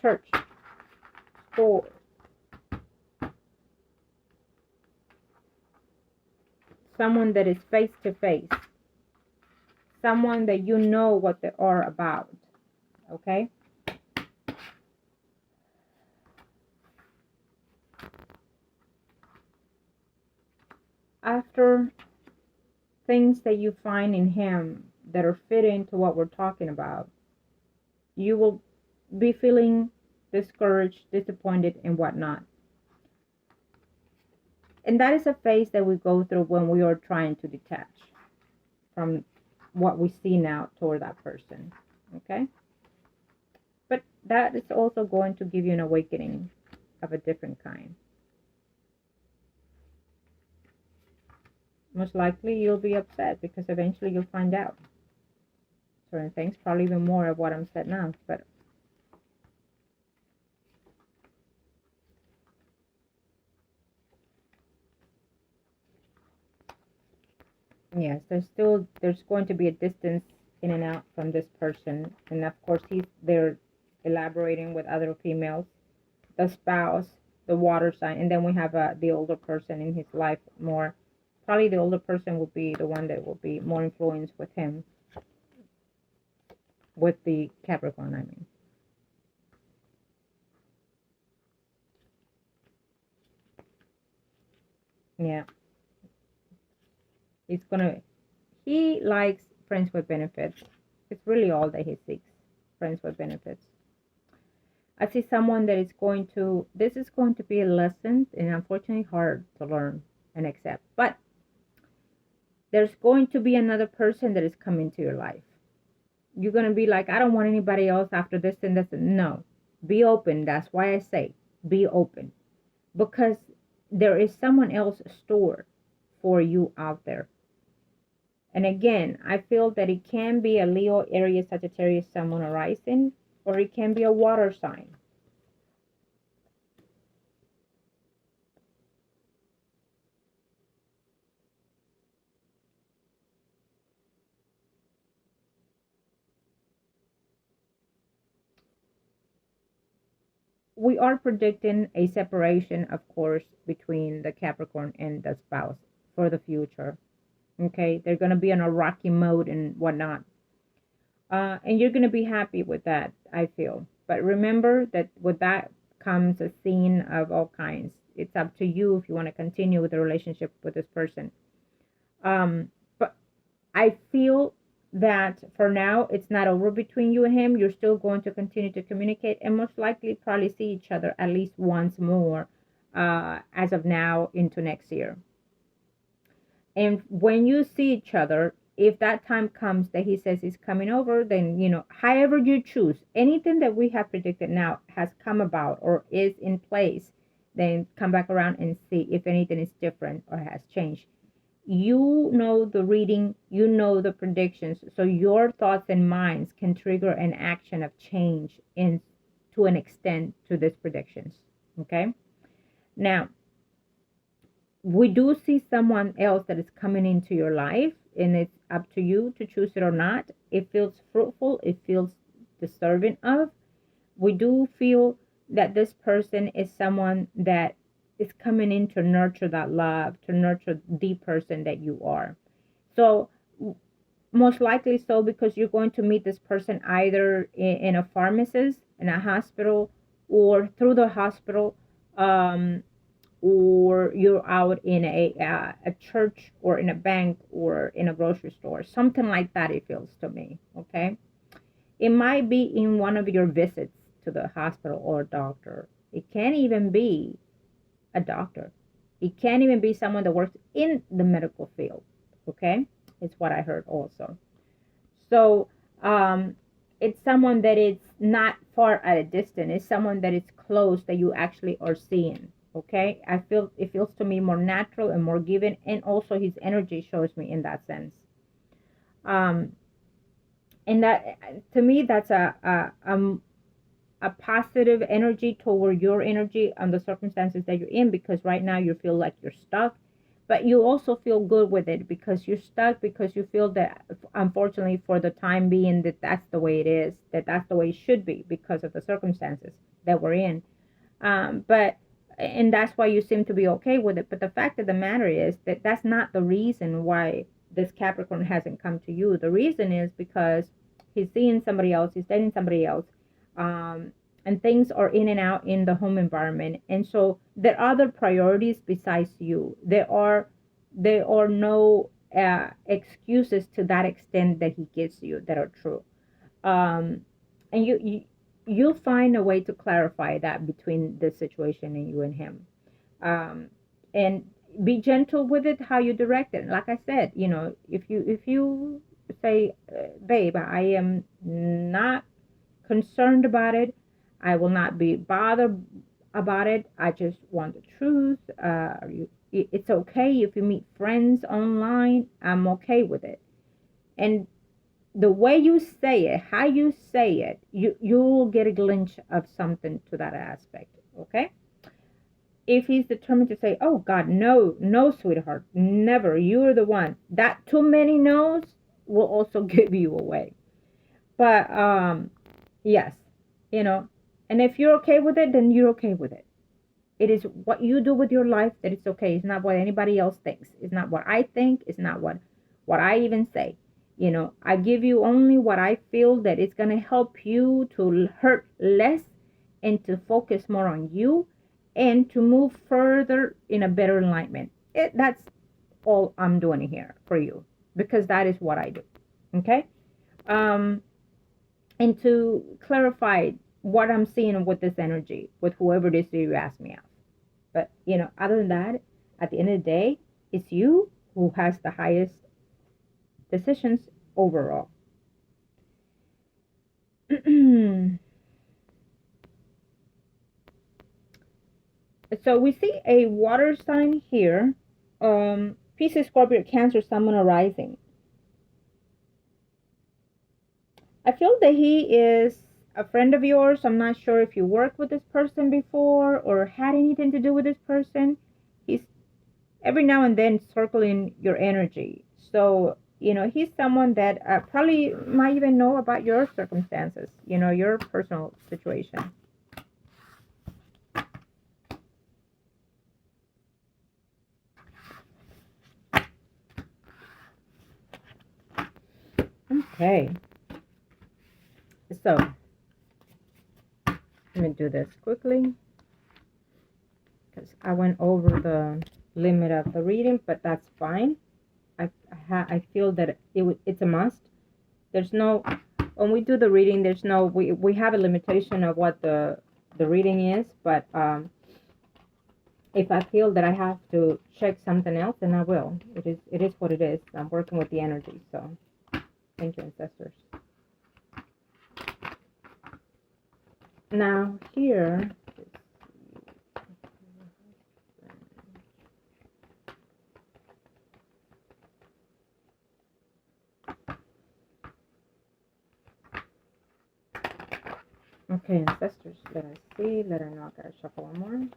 church, school, someone that is face to face, someone that you know what they are about. Okay? After things that you find in him that are fitting to what we're talking about, you will be feeling discouraged, disappointed, and whatnot. And that is a phase that we go through when we are trying to detach from what we see now toward that person. Okay? But that is also going to give you an awakening of a different kind. Most likely you'll be upset because eventually you'll find out certain things, probably even more of what I'm said now. But yes, there's going to be a distance in and out from this person, and of course they're elaborating with other females, the spouse, the water sign, and then we have the older person in his life more. Probably the older person will be the one that will be more influenced with him, with the Capricorn, I mean. Yeah. He likes friends with benefits. It's really all that he seeks, friends with benefits. I see someone that is going to, this is going to be a lesson and unfortunately hard to learn and accept. But there's going to be another person that is coming to your life. You're going to be like, I don't want anybody else after this and this. No, be open. That's why I say be open, because there is someone else stored for you out there. And again, I feel that it can be a Leo, Aries, Sagittarius, Sun, Moon, or Rising, or it can be a water sign. We are predicting a separation, of course, between the Capricorn and the spouse for the future. Okay, they're going to be in a rocky mode and whatnot. And you're going to be happy with that, I feel. But remember that with that comes a scene of all kinds. It's up to you if you want to continue with the relationship with this person. But I feel that for now, it's not over between you and him. You're still going to continue to communicate and most likely probably see each other at least once more as of now into next year. And when you see each other, if that time comes that he says he's coming over, then, however you choose, anything that we have predicted now has come about or is in place, then come back around and see if anything is different or has changed. You know the reading, you know the predictions, so your thoughts and minds can trigger an action of change in to an extent to these predictions. Okay? Now, we do see someone else that is coming into your life, and it's up to you to choose it or not. It feels fruitful, it feels deserving of. We do feel that this person is someone that is coming in to nurture that love, to nurture the person that you are. So most likely so, because you're going to meet this person either in a pharmacist, in a hospital, or through the hospital, or you're out in a church or in a bank or in a grocery store, something like that. It feels to me. Okay, it might be in one of your visits to the hospital or doctor. It can't even be a doctor. It can't even be someone that works in the medical field. Okay, it's what I heard also. So it's someone that is not far at a distance. It's someone that is close that you actually are seeing. Okay, I feel it feels to me more natural and more given, and also his energy shows me in that sense. And that, to me, that's a positive energy toward your energy on the circumstances that you're in, because right now you feel like you're stuck, but you also feel good with it because you're stuck, because you feel that unfortunately for the time being that that's the way it is, that that's the way it should be because of the circumstances that we're in. But and that's why you seem to be okay with it. But the fact of the matter is that that's not the reason why this Capricorn hasn't come to you. The reason is because he's seeing somebody else, he's dating somebody else, and things are in and out in the home environment. And so there are other priorities besides you. There are no excuses to that extent that he gives you that are true. And you'll find a way to clarify that between the situation and you and him. And be gentle with it, how you direct it. Like I said, if you say, babe, I am not concerned about it, I will not be bothered about it, I just want the truth. It's okay if you meet friends online, I'm okay with it. And the way you say it, how you say it, you'll get a glimpse of something to that aspect. Okay, if he's determined to say, oh God, no, sweetheart, never, you're the one, that too many no's will also give you away. But yes, and if you're okay with it, then you're okay with it. It is what you do with your life that it's okay. It's not what anybody else thinks. It's not what I think. It's not what I even say. I give you only what I feel that it's going to help you to hurt less and to focus more on you and to move further in a better alignment. That's all I'm doing here for you, because that is what I do. Okay? And to clarify, what I'm seeing with this energy, with whoever it is that you ask me of. But, you know, other than that, at the end of the day, it's you who has the highest decisions overall. So we see a water sign here. Pisces, Scorpio, Cancer, Sun, arising. I feel that he is a friend of yours. I'm not sure if you worked with this person before or had anything to do with this person. He's every now and then circling your energy. So, you know, he's someone that probably might even know about your circumstances, you know, your personal situation. Okay. So, let me do this quickly because I went over the limit of the reading, but that's fine. I feel that it's a must. There's no, when we do the reading, there's no, we have a limitation of what the reading is, but if I feel that I have to check something else, then I will. It is what it is. I'm working with the energy, so thank you, ancestors. Now here, okay, ancestors, let us see. Let her know I gotta shuffle one more.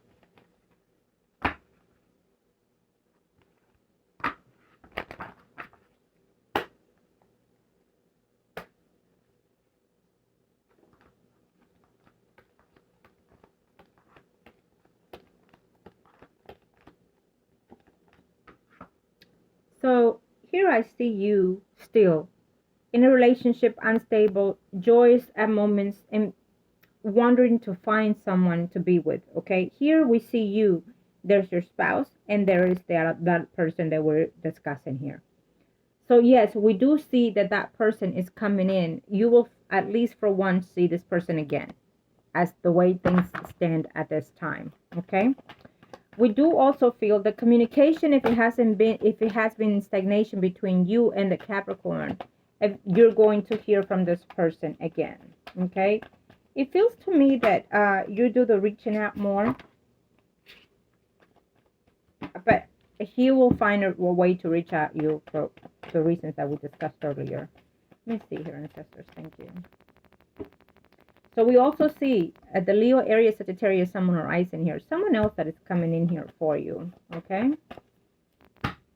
So here I see you still in a relationship, unstable, joyous at moments, and wondering to find someone to be with. Okay, here we see you. There's your spouse, and there is that person that we're discussing here. So yes, we do see that that person is coming in. You will at least for once see this person again, as the way things stand at this time. Okay. We do also feel the communication, if it has been stagnation between you and the Capricorn, if you're going to hear from this person again. Okay, it feels to me that you do the reaching out more, but he will find a way to reach out you for the reasons that we discussed earlier. Let me see here, ancestors. Thank you. So we also see at the Leo, Aries, Sagittarius, someone or Ice in here. Someone else that is coming in here for you. Okay.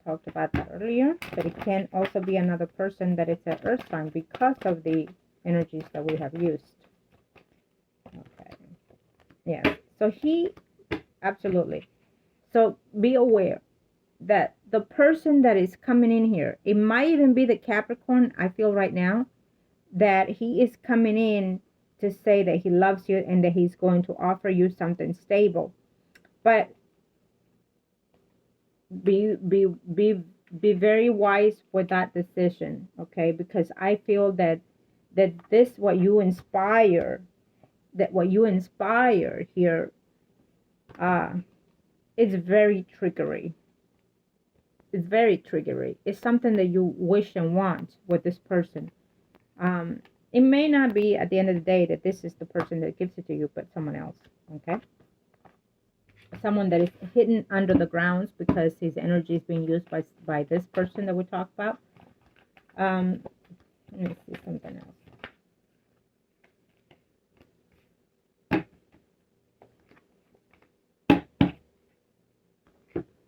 Talked about that earlier. But it can also be another person that is an earth sign because of the energies that we have used. Okay. Yeah. So he, absolutely. So be aware that the person that is coming in here, it might even be the Capricorn, I feel right now, that he is coming in to say that he loves you and that he's going to offer you something stable. But be very wise with that decision, okay? Because I feel that this what you inspire here is very triggery. It's very triggery. It's something that you wish and want with this person. It may not be at the end of the day that this is the person that gives it to you, but someone else, okay? Someone that is hidden under the grounds because his energy is being used by this person that we talked about. Let me see something else.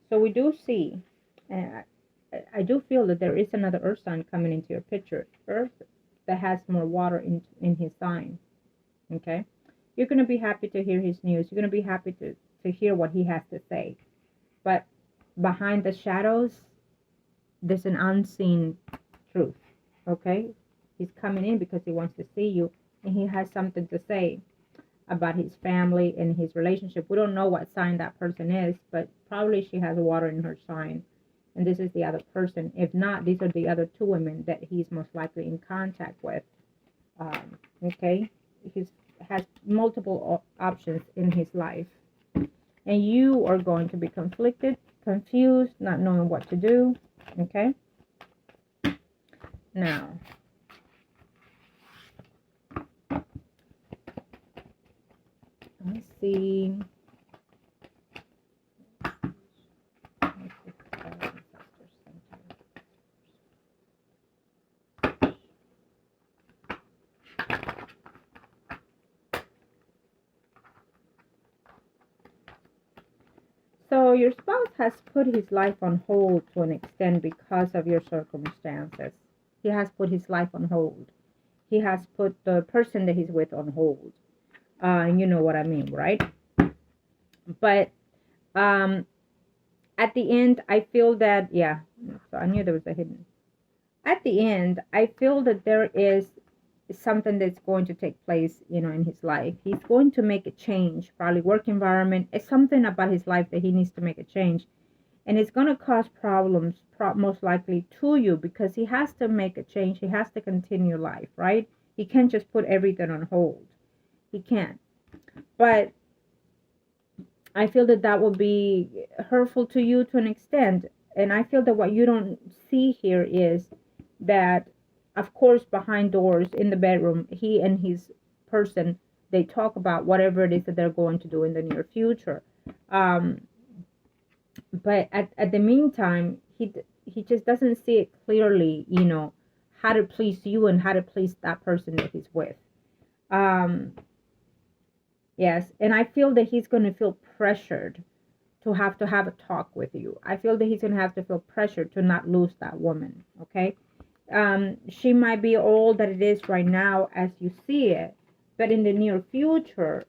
So we do see, I do feel that there is another earth sign coming into your picture. Earth that has more water in his sign. Okay, you're going to be happy to hear his news. You're going to be happy to hear what he has to say. But behind the shadows, there's an unseen truth. Okay, he's coming in because he wants to see you, and he has something to say about his family and his relationship. We don't know what sign that person is, but probably she has water in her sign. And this is the other person. If not, these are the other two women that he's most likely in contact with. Okay, has multiple options in his life. And you are going to be conflicted, confused, not knowing what to do. Okay? Now, let's see. So your spouse has put his life on hold to an extent because of your circumstances. He has put his life on hold. He has put the person that he's with on hold. You know what I mean, right? But at the end, I feel that, yeah, so I knew there was a hidden. At the end, I feel that there is something that's going to take place, in his life. He's going to make a change, probably work environment. It's something about his life that he needs to make a change. And it's going to cause problems, most likely to you, because he has to make a change. He has to continue life, right? He can't just put everything on hold. He can't. But I feel that that will be hurtful to you to an extent. And I feel that what you don't see here is that, of course, behind doors in the bedroom, he and his person, they talk about whatever it is that they're going to do in the near future. But at the meantime, he just doesn't see it clearly, how to please you and how to please that person that he's with. Yes, and I feel that he's going to feel pressured to have a talk with you. I feel that he's going to have to feel pressured to not lose that woman, okay? She might be all that it is right now as you see it, but in the near future,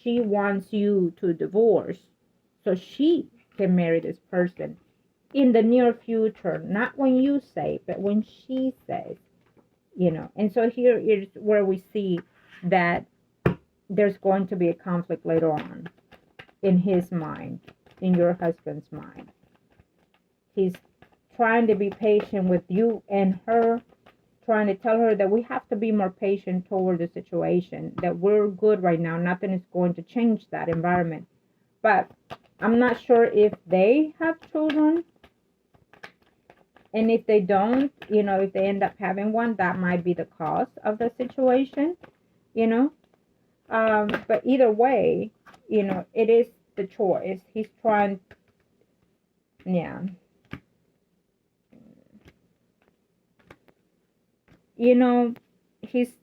she wants you to divorce so she can marry this person in the near future, not when you say, but when she says, And so here is where we see that there's going to be a conflict later on in his mind, in your husband's mind. He's trying to be patient with you and her, trying to tell her that we have to be more patient toward the situation, that we're good right now. Nothing is going to change that environment. But I'm not sure if they have children. And if they don't, if they end up having one, that might be the cause of the situation, But either way, it is the choice. He's trying, yeah. He's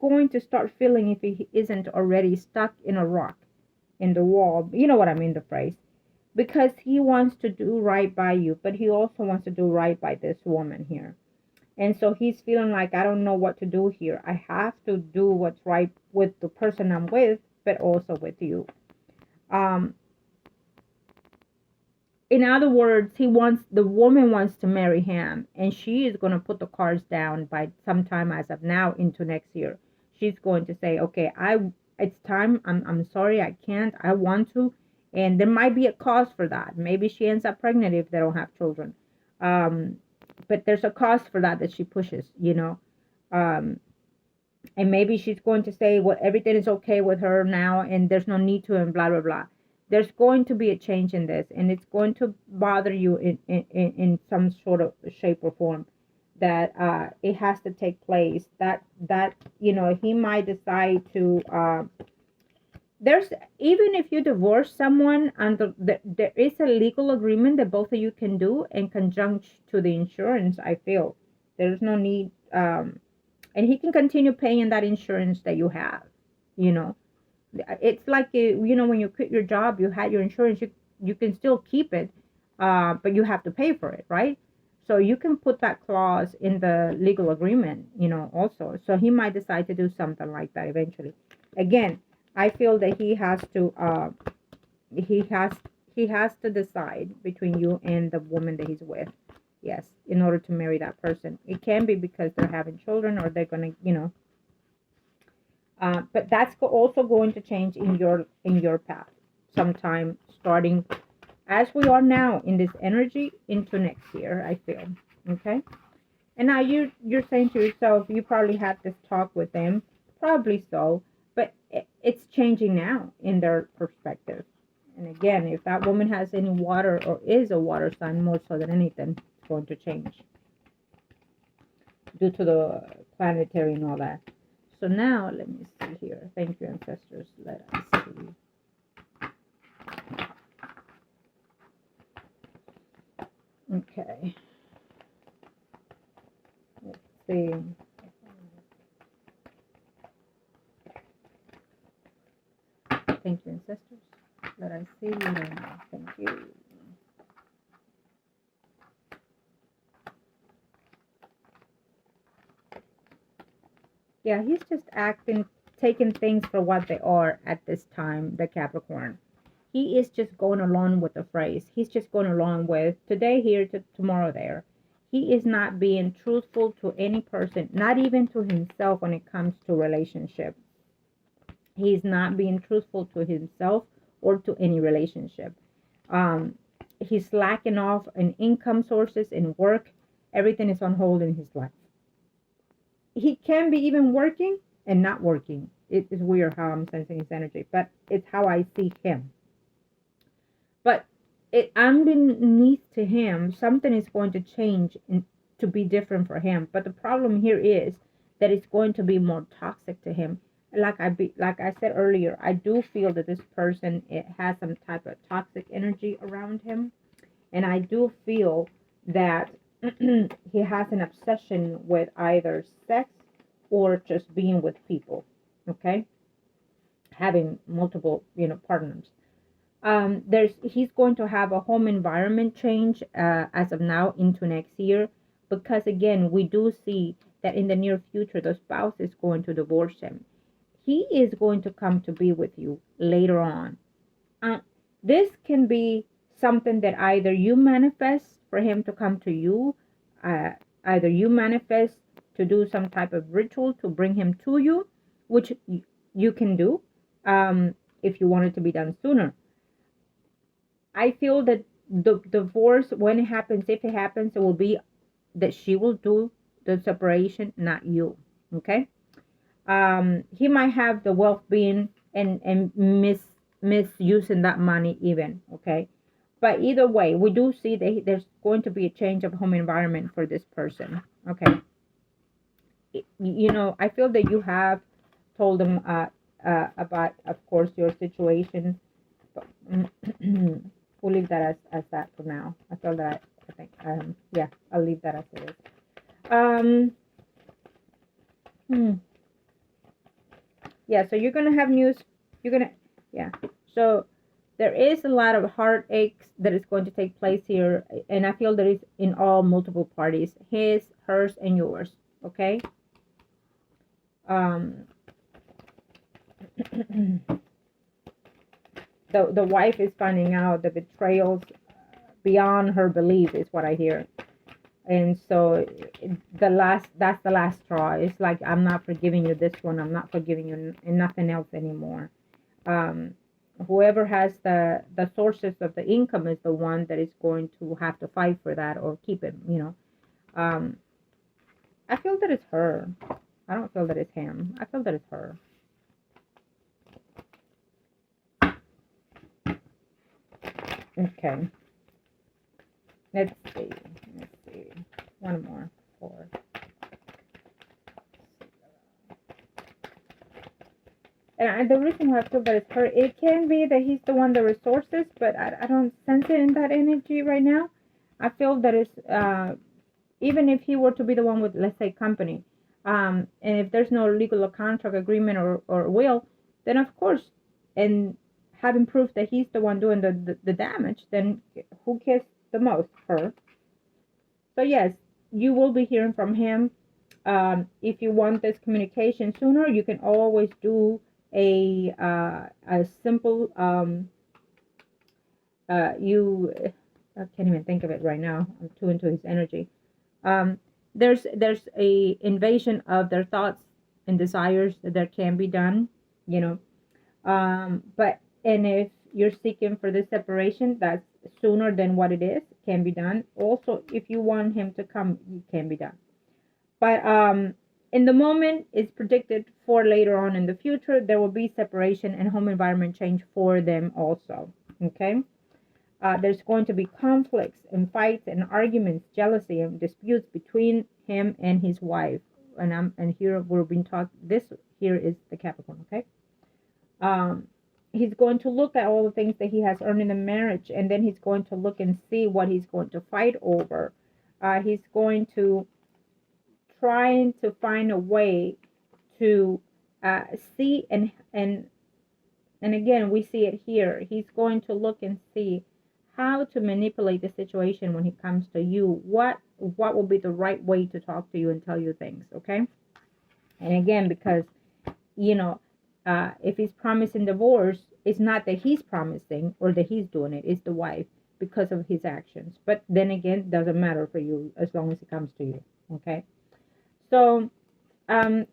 going to start feeling, if he isn't already, stuck in a rock in the wall. You know what I mean, the phrase. Because he wants to do right by you, but he also wants to do right by this woman here. And so he's feeling like, I don't know what to do here. I have to do what's right with the person I'm with, but also with you. In other words, the woman wants to marry him, and she is going to put the cards down by sometime as of now into next year. She's going to say, okay, it's time. I'm sorry, I can't. I want to. And there might be a cause for that. Maybe she ends up pregnant if they don't have children. But there's a cause for that she pushes, And maybe she's going to say, well, everything is okay with her now and there's no need to, and blah, blah, blah. There's going to be a change in this, and it's going to bother you in some sort of shape or form, that it has to take place. That he might decide to... There's, even if you divorce someone, and there is a legal agreement that both of you can do in conjunction to the insurance. I feel there's no need, and he can continue paying that insurance that you have. It's like, when you quit your job, you had your insurance, you can still keep it, but you have to pay for it, right? So you can put that clause in the legal agreement, also. So he might decide to do something like that eventually. Again, I feel that he has to decide between you and the woman that he's with. Yes, in order to marry that person. It can be because they're having children, or they're gonna, but that's also going to change in your path sometime, starting as we are now in this energy into next year, I feel. Okay. And now you're saying to yourself, you probably had this talk with them, probably so. But it's changing now in their perspective. And again, if that woman has any water or is a water sign, more so than anything, it's going to change due to the planetary and all that. So now, let me see here. Thank you, ancestors. Let us see. Okay. Let's see. Thank you, ancestors. Let us see. Thank you. Yeah, he's just taking things for what they are at this time, the Capricorn. He is just going along with the phrase. He's just going along with today here to tomorrow there. He is not being truthful to any person, not even to himself when it comes to relationship. He's not being truthful to himself or to any relationship. He's slacking off in income sources, in work. Everything is on hold in his life. He can be even working and not working. It is weird how I'm sensing his energy, but it's how I see him. But underneath to him, something is going to change to be different for him. But the problem here is that it's going to be more toxic to him. Like I said earlier, I do feel that this person, it has some type of toxic energy around him, and I do feel that he has an obsession with either sex or just being with people. Okay, having multiple partners. He's going to have a home environment change as of now into next year, because again, we do see that in the near future the spouse is going to divorce him. He is going to come to be with you later on. This can be something that either you manifest for him to come to you, either you manifest to do some type of ritual to bring him to you, which you can do if you want it to be done sooner. I feel that the divorce, when it happens, if it happens, it will be that she will do the separation, not you. Okay. He might have the wealth being and misusing that money even. Okay. But either way, we do see that there's going to be a change of home environment for this person. Okay. I feel that you have told them about, of course, your situation. But we'll leave that as that for now. I feel that I think yeah, I'll leave that as it is. Yeah, so you're gonna have news. Yeah. So there is a lot of heartaches that is going to take place here, and I feel that it's in all multiple parties, his, hers, and yours. Okay. The wife is finding out the betrayals beyond her belief is what I hear. And so that's the last straw. It's like, I'm not forgiving you this one. I'm not forgiving you nothing else anymore. Whoever has the sources of the income is the one that is going to have to fight for that or keep it, I feel that it's her. I don't feel that it's him. I feel that it's her. Okay. Let's see. One more. 4. And the reason why I feel that it's her, it can be that he's the one that resources, but I don't sense it in that energy right now. I feel that it's, even if he were to be the one with, let's say, company, and if there's no legal contract agreement or will, then of course, and having proof that he's the one doing the damage, then who cares the most? Her. So yes, you will be hearing from him. If you want this communication sooner, you can always do a simple I can't even think of it right now. I'm too into his energy. There's a invasion of their thoughts and desires that can be done, but if you're seeking for this separation, that's sooner than what it is, can be done. Also, if you want him to come, it can be done. But In the moment is predicted for later on in the future. There will be separation and home environment change for them also. Okay. There's going to be conflicts and fights and arguments, jealousy and disputes between him and his wife. And here we're being taught this here is the Capricorn. Okay. He's going to look at all the things that he has earned in the marriage, and then he's going to look and see what he's going to fight over. He's going to trying to find a way to see and again we see it here. He's going to look and see how to manipulate the situation when it comes to you. What will be the right way to talk to you and tell you things, okay? And again, because if he's promising divorce, it's not that he's promising or that he's doing it, it's the wife because of his actions. But then again, it doesn't matter for you as long as it comes to you, okay? So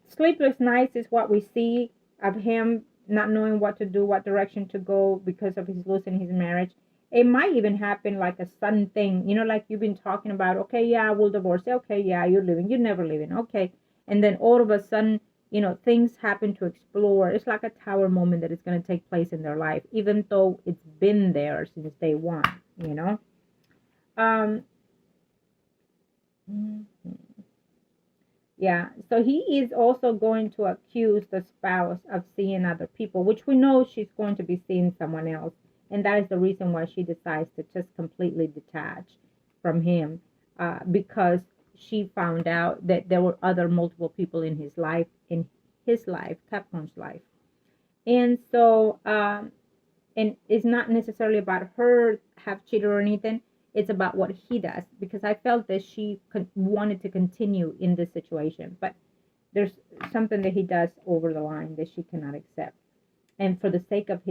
sleepless nights is what we see of him not knowing what to do, what direction to go because of his losing his marriage. It might even happen like a sudden thing, like you've been talking about. Okay, yeah, we'll divorce. Okay, yeah, you're leaving. You're never leaving. Okay. And then all of a sudden, things happen to explore. It's like a tower moment that is going to take place in their life, even though it's been there since day one, Yeah, so he is also going to accuse the spouse of seeing other people, which we know she's going to be seeing someone else. And that is the reason why she decides to just completely detach from him, because she found out that there were other multiple people in his life, Capricorn's life. And so, and it's not necessarily about her have cheated or anything. It's about what he does, because I felt that she wanted to continue in this situation, but there's something that he does over the line that she cannot accept. And for the sake of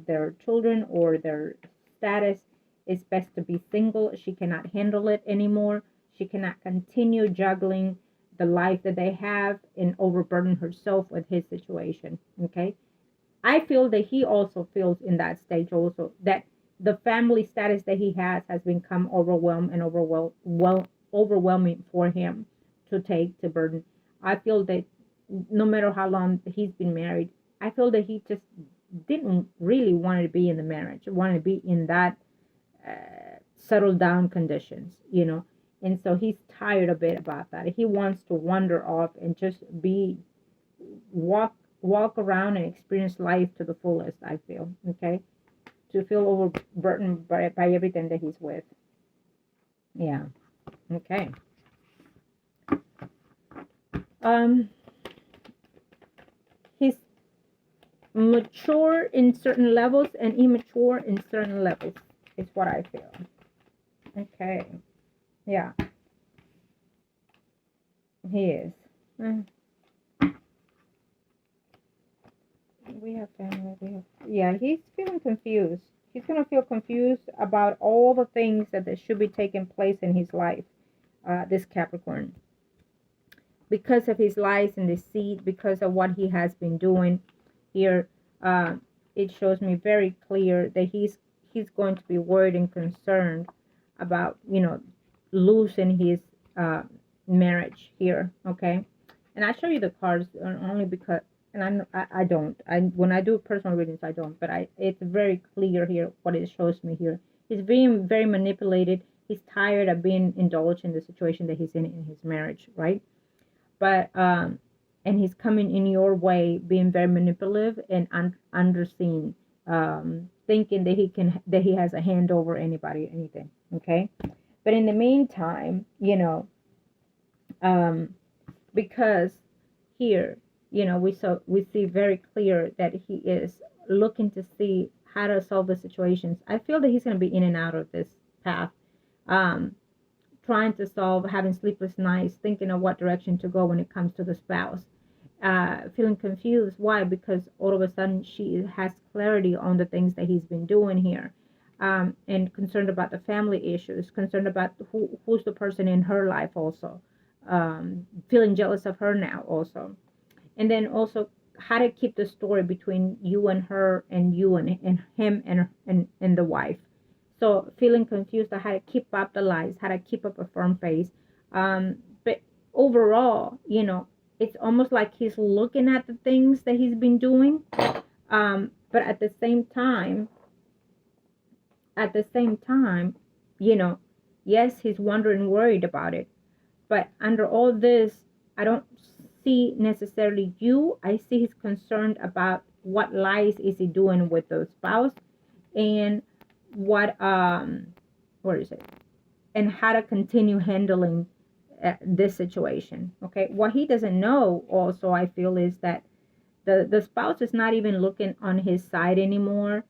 their children or their status, it's best to be single. She cannot handle it anymore. She cannot continue juggling the life that they have and overburden herself with his situation. Okay. I feel that he also feels in that stage also that the family status that he has become overwhelming for him to burden. I feel that no matter how long he's been married, I feel that he just didn't really want to be in the marriage, wanted to be in that settled down conditions, and so he's tired a bit about that. He wants to wander off and just walk around and experience life to the fullest, I feel, okay? To feel overburdened by everything that he's with. Yeah. Okay. He's mature in certain levels and immature in certain levels is what I feel. Okay. Yeah. He is. We have family. Yeah, he's feeling confused. He's going to feel confused about all the things that should be taking place in his life, this Capricorn. Because of his lies and deceit, because of what he has been doing here, it shows me very clear that he's going to be worried and concerned about, losing his marriage here, okay? And I show you the cards only because, and I don't. When I do personal readings, I don't. But it's very clear here what it shows me here. He's being very manipulated. He's tired of being indulged in the situation that he's in his marriage, right? But and he's coming in your way, being very manipulative and underseen, thinking that he has a hand over anybody, anything. Okay, but in the meantime, because here, we see very clear that he is looking to see how to solve the situations. I feel that he's going to be in and out of this path, trying to solve, having sleepless nights, thinking of what direction to go when it comes to the spouse, feeling confused. Why? Because all of a sudden she has clarity on the things that he's been doing here, and concerned about the family issues, concerned about who's the person in her life also, feeling jealous of her now also. And then also how to keep the story between you and her and you and him and the wife. So feeling confused on how to keep up the lies, how to keep up a firm face. But overall, it's almost like he's looking at the things that he's been doing. But at the same time, you know, yes, he's wondering, worried about it. But under all this, I don't see necessarily you. I see he's concerned about what lies is he doing with the spouse, and what where is it? And how to continue handling this situation. Okay, what he doesn't know also, I feel, is that the spouse is not even looking on his side anymore.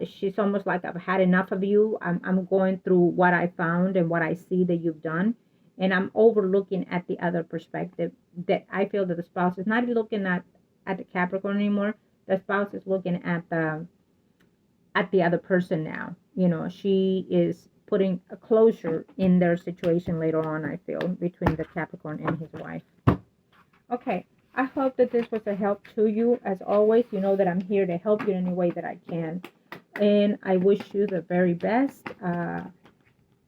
She's almost like, I've had enough of you. I'm going through what I found and what I see that you've done, and I'm overlooking at the other perspective. That I feel that the spouse is not looking at the Capricorn anymore. The spouse is looking at the other person now. You know, she is putting a closure in their situation later on, I feel, between the Capricorn and his wife. Okay, I hope that this was a help to you. As always, you know that I'm here to help you in any way that I can. And I wish you the very best.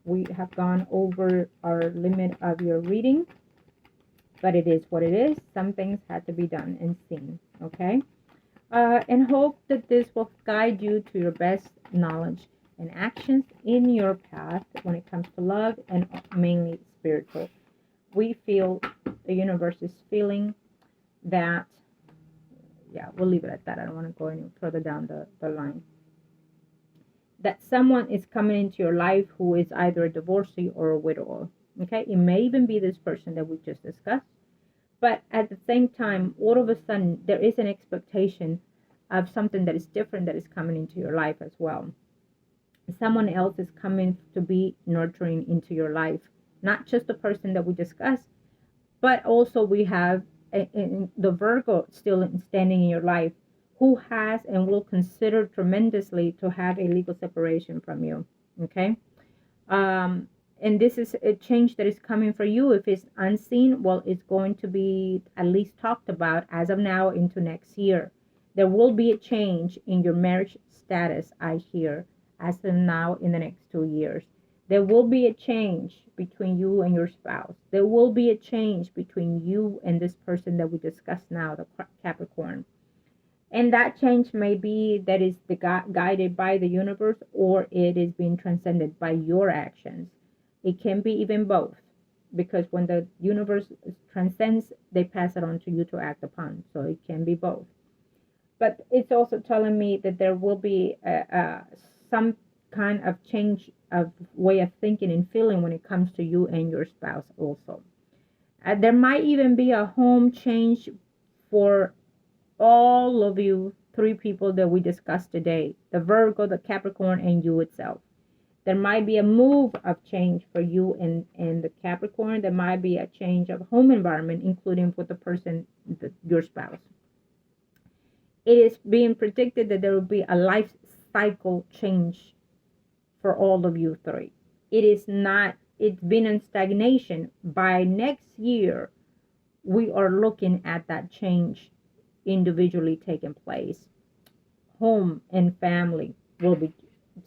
We have gone over our limit of your reading, but it is what it is. Some things had to be done and seen, okay? And hope that this will guide you to your best knowledge and actions in your path when it comes to love, and mainly spiritual. We feel, the universe is feeling that, yeah, we'll leave it at that. I don't want to go any further down the line. That someone is coming into your life who is either a divorcee or a widower. Okay, it may even be this person that we just discussed. But at the same time, all of a sudden, there is an expectation of something that is different that is coming into your life as well. Someone else is coming to be nurturing into your life. Not just the person that we discussed, but also we have the Virgo still standing in your life, who has and will consider tremendously to have a legal separation from you. Okay? And this is a change that is coming for you. If it's unseen, well, it's going to be at least talked about as of now into next year. There will be a change in your marriage status, I hear, as of now in the next 2 years. There will be a change between you and your spouse. There will be a change between you and this person that we discussed now, the Capricorn. And that change may be that is guided by the universe, or it is being transcended by your actions. It can be even both, because when the universe transcends, they pass it on to you to act upon. So it can be both. But it's also telling me that there will be some kind of change of way of thinking and feeling when it comes to you and your spouse also. There might even be a home change for all of you 3 people that we discussed today: the Virgo, the Capricorn, and you itself. There might be a move of change for you and the Capricorn. There might be a change of home environment, including with the person, your spouse. It is being predicted that there will be a life cycle change for all of you 3. It is not, it's been in stagnation. By next year, we are looking at that change individually taking place. Home and family will be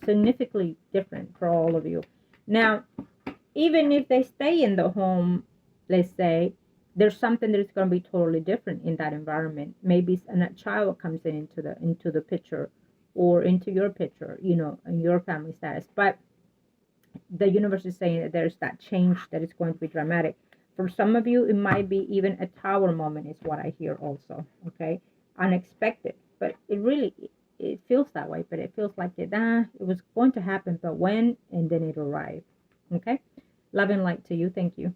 significantly different for all of you. Now, even if they stay in the home, let's say, there's something that is going to be totally different in that environment. Maybe a child comes into the picture, or into your picture, you know, in your family status. But the universe is saying that there's that change that is going to be dramatic. For some of you, it might be even a tower moment is what I hear also, okay? Unexpected, but it feels that way, but it feels like it was going to happen, but when, and then it'll arrive, okay? Love and light to you. Thank you.